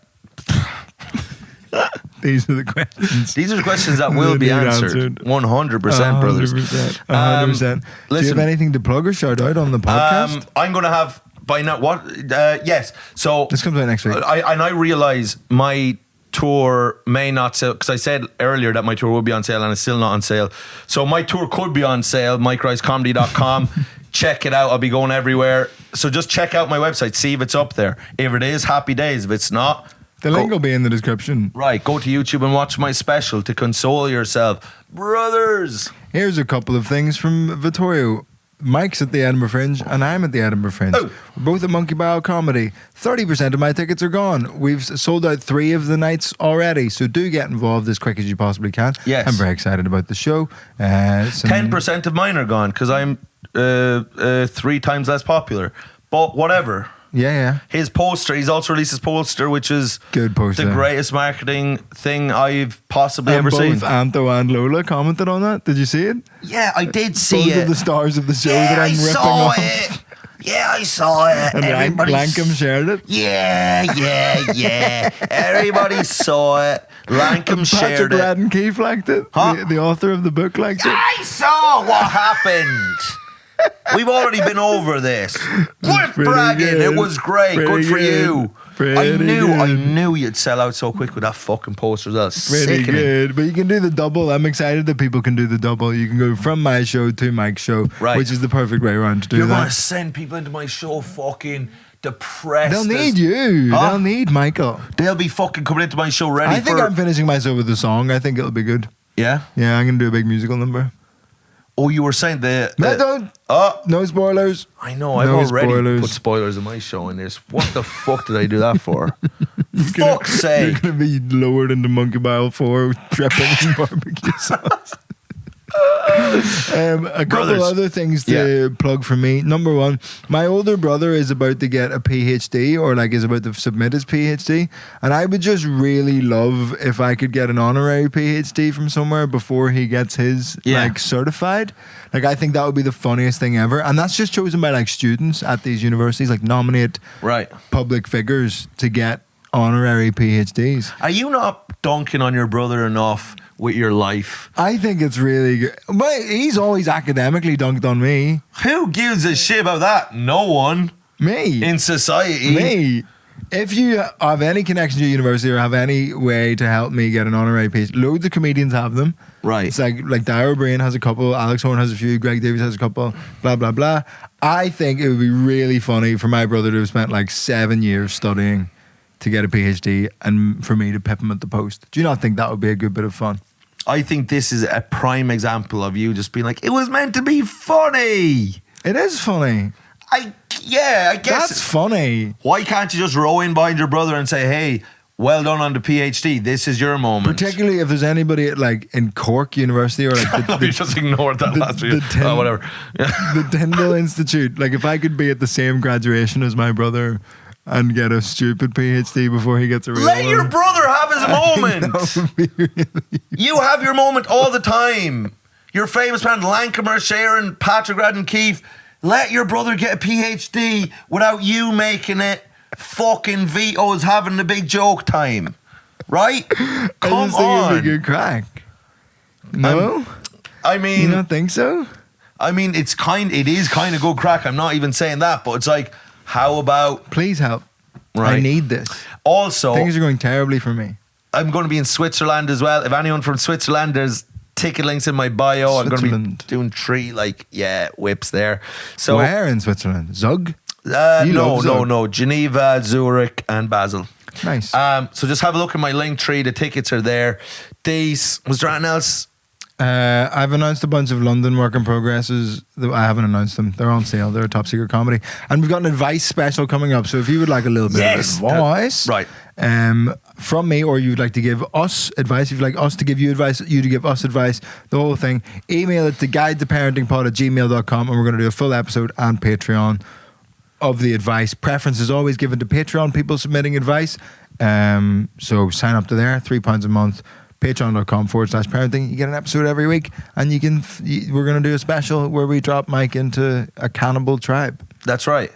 [SPEAKER 1] These are the questions.
[SPEAKER 2] These are the questions that will be answered. 100%, brothers.
[SPEAKER 1] 100%. Do you have anything to plug or shout out on the podcast?
[SPEAKER 2] I'm going to have, by now, what? Yes. So
[SPEAKER 1] this comes out next week.
[SPEAKER 2] I realize my tour may not sell, because I said earlier that my tour will be on sale and it's still not on sale. So my tour could be on sale, MikeRiceComedy.com. Check it out. I'll be going everywhere. So just check out my website, see if it's up there. If it is, happy days. If it's not,
[SPEAKER 1] the link will be in the description.
[SPEAKER 2] Right, go to YouTube and watch my special to console yourself. Brothers!
[SPEAKER 1] Here's a couple of things from Vittorio. Mike's at the Edinburgh Fringe and I'm at the Edinburgh Fringe.
[SPEAKER 2] Oh.
[SPEAKER 1] We're both at Monkey Barrel Comedy. 30% of my tickets are gone. We've sold out 3 of the nights already, so do get involved as quick as you possibly can.
[SPEAKER 2] Yes.
[SPEAKER 1] I'm very excited about the show.
[SPEAKER 2] 10% of mine are gone because I'm 3 times less popular. But whatever.
[SPEAKER 1] Yeah.
[SPEAKER 2] His poster, he's also released his poster, which is
[SPEAKER 1] good poster.
[SPEAKER 2] The greatest marketing thing I've possibly ever seen.
[SPEAKER 1] Both Anto and Lola commented on that. Did you see it?
[SPEAKER 3] Yeah, I did see
[SPEAKER 1] both
[SPEAKER 3] it.
[SPEAKER 1] of the stars of the show that I'm ripping off.
[SPEAKER 3] Yeah, I saw it.
[SPEAKER 1] And Lankham shared it.
[SPEAKER 3] Yeah. Everybody saw it. Lankham shared
[SPEAKER 1] Patrick Radden Keefe liked it.
[SPEAKER 2] Huh?
[SPEAKER 1] The author of the book liked it.
[SPEAKER 3] I saw what happened.
[SPEAKER 2] We've already been over this. Quit bragging.
[SPEAKER 1] Good.
[SPEAKER 2] It was great. Good for you. I knew you'd sell out so quick with that fucking poster. That's
[SPEAKER 1] pretty good. But you can do the double. I'm excited that people can do the double. You can go from my show to Mike's show, which is the perfect way around to do that.
[SPEAKER 2] You're going to send people into my show fucking depressed.
[SPEAKER 1] They'll need you. They'll need Michael.
[SPEAKER 2] They'll be fucking coming into my show ready.
[SPEAKER 1] I think I'm finishing my show with a song. I think it'll be good.
[SPEAKER 2] Yeah?
[SPEAKER 1] Yeah, I'm going to do a big musical number.
[SPEAKER 2] Oh, you were saying
[SPEAKER 1] no spoilers.
[SPEAKER 2] I know, I've already put spoilers in my show in this. What the fuck did I do that for? Fuck's sake.
[SPEAKER 1] You're going to be lowered into Monkey Barrel 4 dripping in barbecue sauce. A couple other things to plug for me. Number one, my older brother is about to get a PhD, or is about to submit his PhD, and I would just really love if I could get an honorary PhD from somewhere before he gets his certified. I think that would be the funniest thing ever, and that's just chosen by students at these universities. Nominate public figures to get honorary PhDs.
[SPEAKER 2] Are you not dunking on your brother enough with your life?
[SPEAKER 1] I think it's really good. But he's always academically dunked on me.
[SPEAKER 2] Who gives a shit about that? No one.
[SPEAKER 1] Me.
[SPEAKER 2] In society.
[SPEAKER 1] Me. If you have any connection to a university or have any way to help me get an honorary PhD, loads of comedians have them.
[SPEAKER 2] Right.
[SPEAKER 1] It's like Dara O'Brien has a couple, Alex Horne has a few, Greg Davies has a couple, blah, blah, blah. I think it would be really funny for my brother to have spent 7 years studying to get a PhD and for me to pip him at the post. Do you not think that would be a good bit of fun?
[SPEAKER 2] I think this is a prime example of you just being like, it was meant to be funny.
[SPEAKER 1] It is funny.
[SPEAKER 2] I guess.
[SPEAKER 1] That's funny.
[SPEAKER 2] Why can't you just row in behind your brother and say, hey, well done on the PhD. This is your moment.
[SPEAKER 1] Particularly if there's anybody at, like, in Cork University or like
[SPEAKER 2] you just ignored that last week. Whatever.
[SPEAKER 1] The Tyndall Institute. Like, if I could be at the same graduation as my brother and get a stupid PhD before he gets a real
[SPEAKER 2] Let
[SPEAKER 1] one.
[SPEAKER 2] your brother have his moment.
[SPEAKER 1] That would be really...
[SPEAKER 2] You have your moment all the time. Your famous band, Lancamer, Sharon, Patrick Radden, Keefe. Let your brother get a PhD without you making it fucking Vito's having the big joke time. Right?
[SPEAKER 1] I
[SPEAKER 2] Come
[SPEAKER 1] just think
[SPEAKER 2] on.
[SPEAKER 1] it'd be a good crack. No?
[SPEAKER 2] I mean...
[SPEAKER 1] You don't think so?
[SPEAKER 2] I mean, it is kind of good crack. I'm not even saying that, but it's like, how about...
[SPEAKER 1] Please help.
[SPEAKER 2] Right.
[SPEAKER 1] I need this.
[SPEAKER 2] Also...
[SPEAKER 1] Things are going terribly for me.
[SPEAKER 2] I'm going to be in Switzerland as well. If anyone from Switzerland, there's ticket links in my bio. I'm going to be doing 3 whips there. So
[SPEAKER 1] where in Switzerland? Zug?
[SPEAKER 2] No. Geneva, Zurich, and Basel.
[SPEAKER 1] Nice.
[SPEAKER 2] So just have a look at my link tree. The tickets are there. Was there anything else?
[SPEAKER 1] I've announced a bunch of London work in progresses. I haven't announced them. They're on sale. They're a top secret comedy. And we've got an advice special coming up. So if you would like a little bit of advice
[SPEAKER 2] right.
[SPEAKER 1] from me, or you'd like to give us advice, if you'd like us to give you advice, you to give us advice, the whole thing, email it to guidetoparentingpod@gmail.com, and we're going to do a full episode on Patreon of the advice. Preference is always given to Patreon people submitting advice. So sign up to there, £3 a month. Patreon.com/parenting. You get an episode every week, and we're going to do a special where we drop Mike into a cannibal tribe.
[SPEAKER 2] That's right.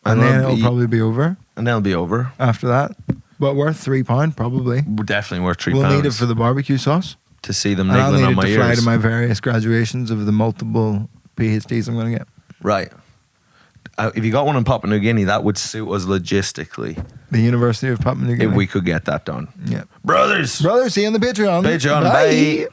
[SPEAKER 1] And then it'll probably be over.
[SPEAKER 2] And then it'll be over.
[SPEAKER 1] After that. But worth £3, probably.
[SPEAKER 2] Definitely worth £3.
[SPEAKER 1] We'll need it for the barbecue sauce.
[SPEAKER 2] To see them
[SPEAKER 1] And I'll
[SPEAKER 2] niggling
[SPEAKER 1] need
[SPEAKER 2] on
[SPEAKER 1] it
[SPEAKER 2] my
[SPEAKER 1] to
[SPEAKER 2] ears.
[SPEAKER 1] fly to my various graduations of the multiple PhDs I'm going to get.
[SPEAKER 2] Right. If you got one in Papua New Guinea, that would suit us logistically.
[SPEAKER 1] The University of Papua New Guinea.
[SPEAKER 2] If we could get that done.
[SPEAKER 1] Yeah.
[SPEAKER 2] Brothers,
[SPEAKER 1] see you on the Patreon.
[SPEAKER 2] Patreon, bye.